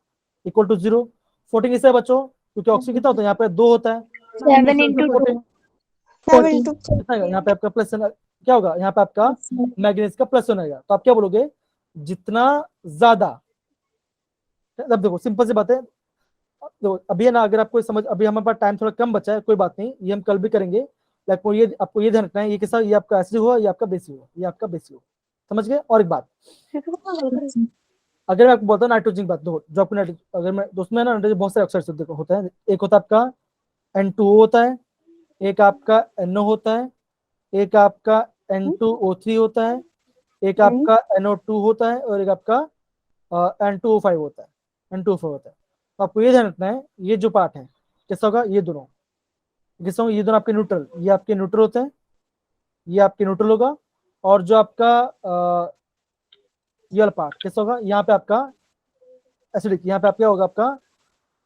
इक्वल टू 0। 14 इससे बच्चों, क्योंकि ऑक्सीजन कितना होता है, यहाँ पे 2 होता है, 7 into 2 14 कितना आएगा, यहाँ पे आपका प्लस क्या होगा, यहाँ पे आपका मैग्नीज का प्लस होगा। तो आप क्या बोलोगे, जितना ज्यादा, अब देखो सिंपल सी बात है, देखो अभी है ना, अगर आपको समझ, अभी हमारे पास टाइम थोड़ा कम बचा है, कोई बात नहीं, ये हम कल भी करेंगे। लेकिन आपको ये ध्यान रखना है, ये कैसा, ये आपका एसिड हुआ, ये आपका बेसिक हुआ, ये आपका बेसिक हुआ, समझ गए। और एक बात, अगर मैं आपको बोलता हूँ नाइट्रोजन की बात, देखो जो आपको नाइट्रोजन, अगर मैं दोस्त में ना नाइट्रोजन बहुत सारे ऑक्साइड होते हैं, एक होता है आपका N2O होता है, एक आपका NO होता है, एक आपका N2O3 होता है, एक आपका NO2 होता है, और एक आपका N2O5 होता है, N2O5 होता है। तो आपको ये ध्यान रखना है, ये जो पार्ट है कैसा होगा, ये दोनों कैसा होगा, ये दोनों आपके न्यूट्रल, ये आपके न्यूट्रल होते हैं, ये आपके न्यूट्रल होगा, और जो आपका ये वाला पार्ट कैसा होगा, यहाँ पे आपका एसिडिक, यहाँ पे आप क्या होगा, आपका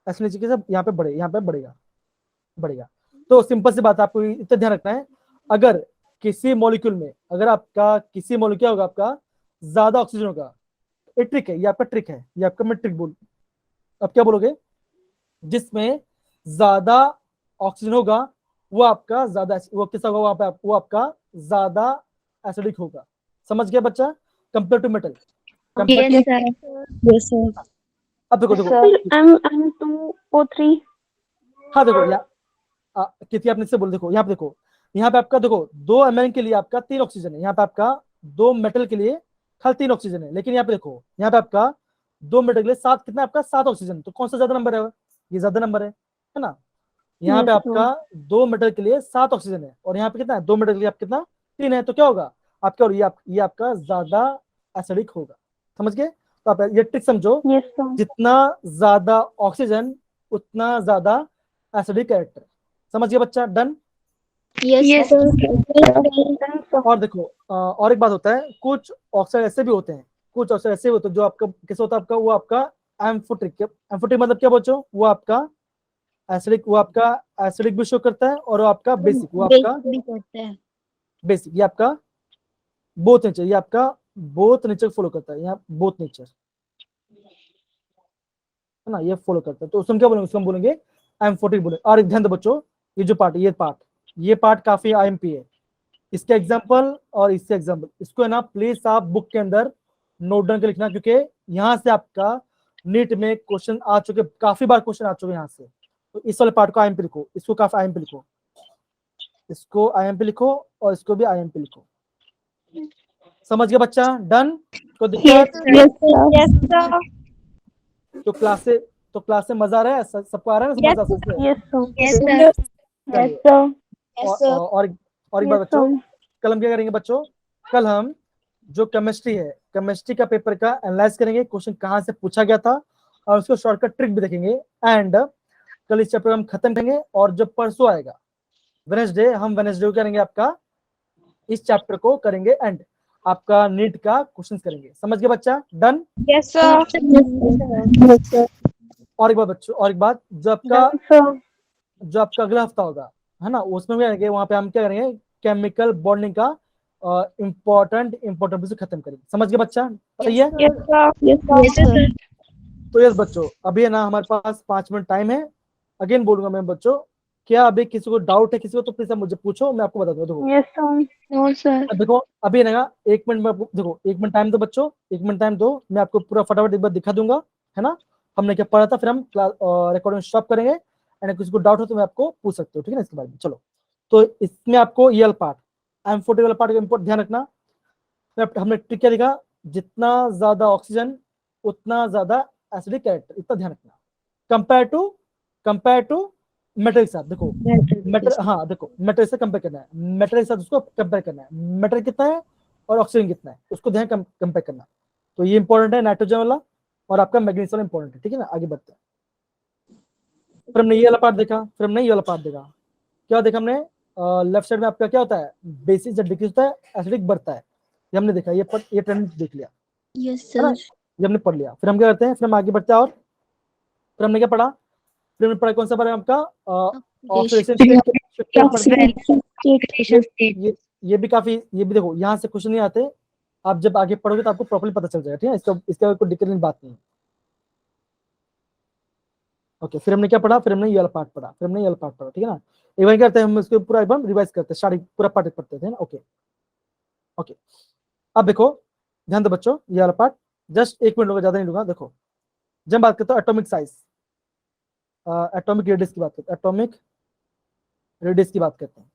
एसिडिक यहाँ पे यहाँ पे बढ़ेगा। तो सिंपल सी बात, आपको इतना ध्यान रखना है, अगर किसी मॉलिक्यूल में, अगर आपका किसी मॉलिक्यूल क्या होगा, आपका ज्यादा ऑक्सीजन होगा, ये ट्रिक है, ये आपका ट्रिक है, ये आपका मैं ट्रिक बोल, अब क्या बोलोगे, जिसमें ज्यादा ऑक्सीजन होगा वो आपका ज्यादा, वो किसका होगा, वहां पे वो आपका ज्यादा एसिडिक होगा। समझ गया बच्चा, compare to metal. Yes sir अब देखो M2O3. हाँ देखो कितनी आपने से बोल, देखो यहाँ पे देखो, यहाँ पे आपका देखो 2 Mn के लिए आपका 3 ऑक्सीजन है, यहाँ पे आपका 2 मेटल के लिए खाली 3 ऑक्सीजन है, लेकिन यहाँ पे देखो, यहाँ पे आपका 2 मेटल के लिए 7 कितना आपका 7 ऑक्सीजन, तो कौन सा ज्यादा नंबर है, ये ज्यादा नंबर है ना। यहाँ पे आपका 2 मेटल के लिए 7 ऑक्सीजन है, और यहाँ पे कितना है, 2 मेटल के लिए आप कितना 3 है, तो क्या होगा आपका, और ये आपका ज्यादा एसिडिक होगा। समझ गए, तो आप ये ट्रिक समझो, Yes, sir. जितना ज्यादा ऑक्सीजन उतना ज्यादा एसिडिक कैरेक्टर। समझ गया बच्चा, डन। यस और देखो और एक बात होता है, कुछ ऑक्साइड ऐसे भी होते हैं, कुछ ऑक्सीजन ऐसे होते हैं जो आपका कैसे होता है आपका, वो आपका एम्फोटेरिक। एम्फोटेरिक मतलब क्या बच्चों, वो आपका एसिडिक, वो आपका एसिडिक भी शो करता है, और वो आपका बेसिक, वो आपका बेसिक भी करता है। बेसिक, ये आपका बोथ नेचर, ये आपका बोथ नेचर फॉलो करता है, यहाँ बोथ नेचर है ना, ये फॉलो करता है। तो उसमें क्या बोलेंगे, उसको हम बोलेंगे एम्फोटेरिक बोलेंगे। और ध्यान दो बच्चों, ये जो पार्ट, ये पार्ट काफी आईएमपी है। इसके एग्जाम्पल और इससे एग्जाम्पल, इसको है ना प्लीज आप बुक के अंदर नोट डाउन कर लिखना, क्योंकि यहाँ से आपका नीट में क्वेश्चन आ चुके, काफी बार क्वेश्चन आ चुके यहाँ से। तो इस वाले पार्ट को आईएमपी लिखो, इसको काफी आईएमपी लिखो, इसको आईएमपी लिखो, और इसको भी आईएमपी लिखो। समझ गया बच्चा? डन? कोई दिक्कत? Yes, sir. तो क्लास से मजा आ रहा है? सबको आ रहा है ना मजा से? Yes, sir. Yes, sir. Yes, चलिए, sir. और एक बार Yes, बच्चों, sir. कल हम क्या करेंगे बच्चों, कल हम जो केमिस्ट्री है, केमिस्ट्री का पेपर का एनालाइज करेंगे, क्वेश्चन कहाँ से पूछा गया था, और उसको शॉर्टकट ट्रिक भी देखेंगे। एंड कल इस चैप्टर हम खत्म करेंगे, और जब परसों आएगा वेडनेसडे, हम वेडनेसडे को करेंगे आपका इस चैप्टर को करेंगे एंड आपका नीट का क्वेश्चन करेंगे। समझ गए बच्चा? Done? Yes, sir. Yes, sir. और एक बात बच्चों, और एक बात, जो Done, sir. आपका अगला हफ्ता होगा है ना, उसमें क्या करेंगे, वहां पे हम क्या करेंगे, केमिकल बॉन्डिंग का इंपॉर्टेंट से खत्म करेंगे। समझ गए बच्चा? सही है? Yes, sir. Yes, sir. Yes, sir. तो यस बच्चों, अभी है ना हमारे पास 5 मिनट टाइम है। अगेन बोलूंगा मैं बच्चों, क्या अभी किसी को डाउट है, किसी को, तो प्लीज आप मुझे पूछो, मैं आपको बता दूंगा। देखो Yes, sir. No, sir. अब देखो, अभी है ना 1 मिनट में देखो, 1 मिनट टाइम दो बच्चों, 1 मिनट टाइम दो, मैं आपको पूरा फटाफट एक बार दिखा दूंगा, है ना, हमने क्या पढ़ा था, फिर हम रिकॉर्डिंग स्टॉप करेंगे, एंड किसी को डाउट हो तो मैं आपको पूछ सकते हो, ठीक है ना, इसके बारे में। चलो, तो इसमें आपको ये पार्ट, एम्फोटेरिक वाला पार्ट का इंपॉर्ट ध्यान रखना। हमने ट्रिक क्या लिखा, जितना ज्यादा ऑक्सीजन उतना ज्यादा एसिडिक कैरेक्टर, इतना ध्यान रखना। कंपेयर टू मेटल के साथ, देखो मेटल, हाँ देखो मेटल से कंपेयर करना है, मेटल के साथ उसको कंपेयर करना है, मेटल कितना है और ऑक्सीजन कितना है, उसको ध्यान कंपेयर करना। तो ये इंपॉर्टेंट है, नाइट्रोजन वाला, और आपका मैग्नीशियम वाला इंपॉर्टेंट है, ठीक है ना। आगे बढ़ते हैं। फिर हमने ये वाला पार्ट देखा, फिर हमने ये वाला पार्ट देखा, क्या देखा हमने, लेफ्ट साइड में आपका क्या होता है, बेसिस जब डिक्रीज होता है एसिडिक बढ़ता है, ये हमने देखा, ये ट्रेंड देख लिया, Yes, है ना, sir. ये हमने पढ़ लिया। फिर हम क्या करते हैं, फिर हम आगे बढ़ते हैं, और फिर हमने क्या पढ़ा, फिर हमने पढ़ा कौन सा पढ़ा आपका ऑक्सीडेशन स्टेट। ये भी काफी, ये भी देखो यहाँ से क्वेश्चन नहीं आते, आप जब आगे पढ़ोगे तो आपको प्रॉपर्ली पता चल जाएगा, ठीक है, इसका कोई दिक्कत की बात नहीं है। ओके, फिर हमने क्या पढ़ा, फिर हमने ये वाला पार्ट पढ़ा, फिर हमने ये वाला पार्ट पढ़ा, ठीक है ना। एक बार करते हैं हम इसको पूरा एक बार रिवाइज करते हैं, स्टार्टिंग पूरा पार्ट पढ़ते थे ना। ओके ओके, अब देखो ध्यान दो बच्चों, ये वाला पार्ट जस्ट 1 मिनट लूंगा, ज्यादा नहीं लूंगा। देखो, जब बात करते हो एटॉमिक साइज, एटॉमिक रेडियस की बात करते हैं, एटॉमिक रेडियस की बात करते हैं,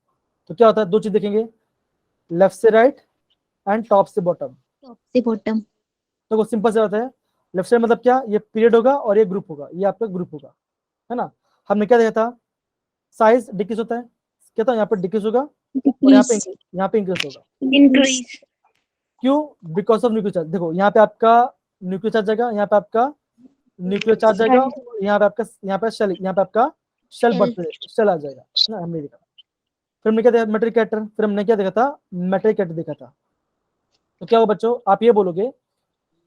तो क्या होता है, 2 चीज देखेंगे, लेफ्ट से राइट एंड टॉप से बॉटम। Top से bottom. देखो सिंपल से बात है, लेफ्ट साइड मतलब क्या, ये पीरियड होगा और ये ग्रुप होगा, ये आपका ग्रुप होगा, है ना। हमने क्या देखा था, साइज डिक्रीज होता है, क्या था, यहाँ पर डिक्रीज होगा और यहाँ पे इंक्रीज होगा। Increase. क्यों? Because of nuclear charge. देखो यहाँ पे आपका न्यूक्लियर चार्ज जाएगा, यहाँ पे आपका न्यूक्लियर चार्ज जाएगा, यहाँ पे आपका, यहाँ पे आपका शेल बढ़ते, शेल आ जाएगा ना, हमने देखा। फिर हमने क्या देखा, मेटेरिक कैरेक्टर, फिर हमने क्या देखा था, मेटेरिक कैरेक्टर देखा था। तो क्या होगा बच्चों, आप ये बोलोगे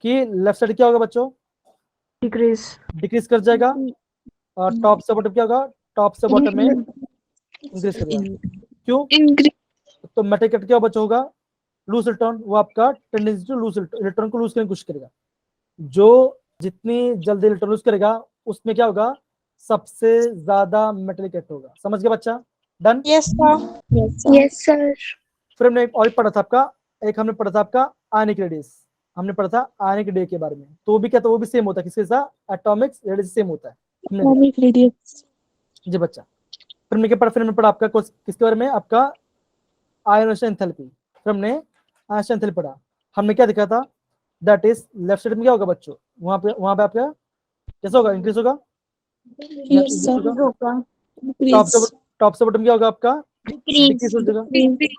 कि लेफ्ट साइड क्या होगा बच्चों, डिक्रीज कर जाएगा, और टॉप से बॉटम क्या होगा, टॉप से बॉटम में इंक्रीज करेगा। क्यों? तो मेटेरिक कैरेक्टर क्या बच्चों होगा, लूज इलेक्ट्रॉन, वो आपका टेंडेंसी टू लूज इलेक्ट्रॉन को लूज करने की कोशिश करेगा। जो जितनी जल्दी इलेक्ट्रॉन लूज करेगा, उसमें क्या होगा, सबसे ज्यादा मेटेरिक कैरेक्टर होगा। समझ गया बच्चा? Done? Yes, sir. Yes, sir. फिर हमने एक और पढ़ा था आपका, एक हमने पढ़ा था आपका आयनिक रेडियस, हमने पढ़ा था आयनिक रेडियस के बारे में। तो वो भी क्या था, वो भी सेम होता है, किसके साथ, एटॉमिक रेडियस सेम होता है। Atomic radius. जी बच्चा। फिर हमने क्या पढ़ा, फिर हमने पढ़ा आपका किसके बारे में, आपका आयनोशन एंथैल्पी। फिर हमने आयनोशन एंथैल्पी पढ़ा, हमने क्या देखा था, दैट इज लेफ्ट साइड में क्या होगा बच्चों, वहां पे आपका कैसा होगा, इंक्रीज होगा, Yes, sir. Increase. टॉप से बॉटम क्या होगा आपका, डिक्रीज हो जाएगा। Decrease.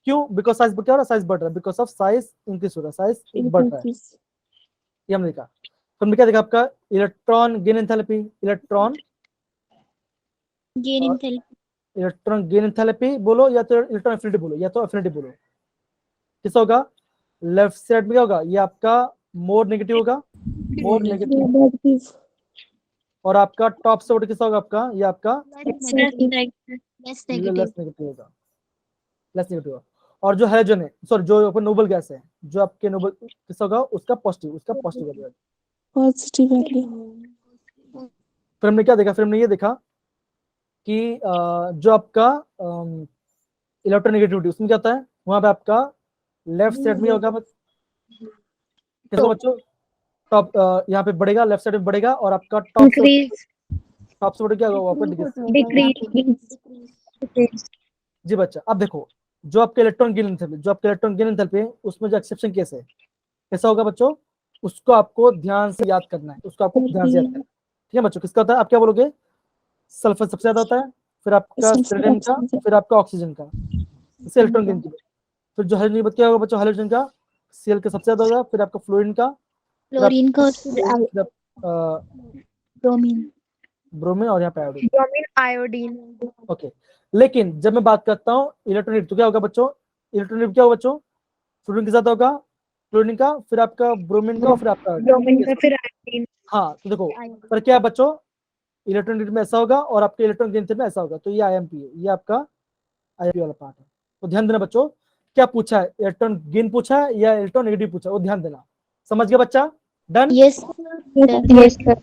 क्यों? बिकॉज साइज क्या हो रहा है, साइज बढ़ रहा है, बिकॉज ऑफ साइज इंक्रीज हो रहा है, साइज बढ़ रहा है, Increase. ये हमने देखा। तो हमने क्या देखा आपका, electron gain enthalpy, electron Gain enthalpy. Electron gain enthalpy बोलो, या तो इलेक्ट्रॉन एफिनिटी बोलो, या तो एफिनिटी बोलो, किस होगा, लेफ्ट साइड में क्या होगा, ये आपका मोर नेगेटिव होगा, मोर नेगेटिव। Negative. और आपका टॉप से बॉटम किसका होगा आपका, ये आपका लेस लेस नेगेटिव। नेगेटिव होगा, लेस नेगेटिव होगा। और जो हाइड्रोजन है, सॉरी जो अपन नोबल गैस है, जो आपके नोबल किसका होगा, उसका पॉजिटिव होगा। Positive value. फिर हमने क्या देखा, फिर हमने ये देखा कि जो आपका इलेक्ट्रोनेगेटिविटी उसमें क्या होता है, वहां पे आपका लेफ्ट साइड में होगा किसका बच्चों, टॉप यहाँ पे बढ़ेगा, लेफ्ट साइड में बढ़ेगा, और आपका टॉप से बॉटम क्या होगा, वहां पर डिक्रीज। जी बच्चा, अब देखो जो आपके इलेक्ट्रॉन गेन एंथैल्पी है, उसमें जो एक्सेप्शन केस है कैसा होगा बच्चों, उसको आपको ध्यान से याद करना है, ठीक है बच्चों। किसका होता है, आप क्या बोलोगे, सल्फर सबसे ज्यादा होता है, फिर आपका सिलिकॉन का, फिर आपका ऑक्सीजन का, इसे इलेक्ट्रॉन गेन के लिए। फिर जो हाइड्रोजन क्या होगा बच्चों, हाइड्रोजन का Cl का सबसे ज्यादा होगा, फिर आपका फ्लोरीन का, क्लोरीन का, ब्रोमीन, और यहाँ पे आयोडीन। ओके, लेकिन जब मैं बात करता हूँ इलेक्ट्रॉनिक, तो क्या होगा बच्चों, इलेक्ट्रॉनिक क्या होगा बच्चों, फ्लोरीन के साथ होगा, क्लोरीन का, फिर आपका ब्रोमीन का, फिर आपका फिर आयोडीन। हाँ, तो देखो पर क्या है बच्चों, इलेक्ट्रॉनिक में ऐसा होगा और आपके इलेक्ट्रॉन गेन में ऐसा होगा, तो ये IMP है, ये आपका IMP वाला पार्ट है। तो ध्यान देना बच्चों, क्या पूछा है, इलेक्ट्रॉन गेन पूछा है या इलेक्ट्रॉन नेगेटिव पूछा है, वो ध्यान देना। समझ गया बच्चा, डन। Yes sir.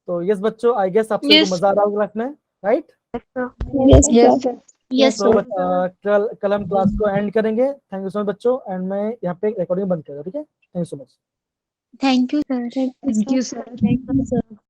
तो यस बच्चों, आई गेस आप सबको मजा आ रहा होगा इसमें, राइट। Yes, sir. यस तो सर। कल हम क्लास को एंड करेंगे। थैंक यू सो मच बच्चों, एंड मैं यहाँ पे रिकॉर्डिंग बंद कर रहा हूँ, ठीक है। Thank you so much. Thank you sir. Thank you, sir.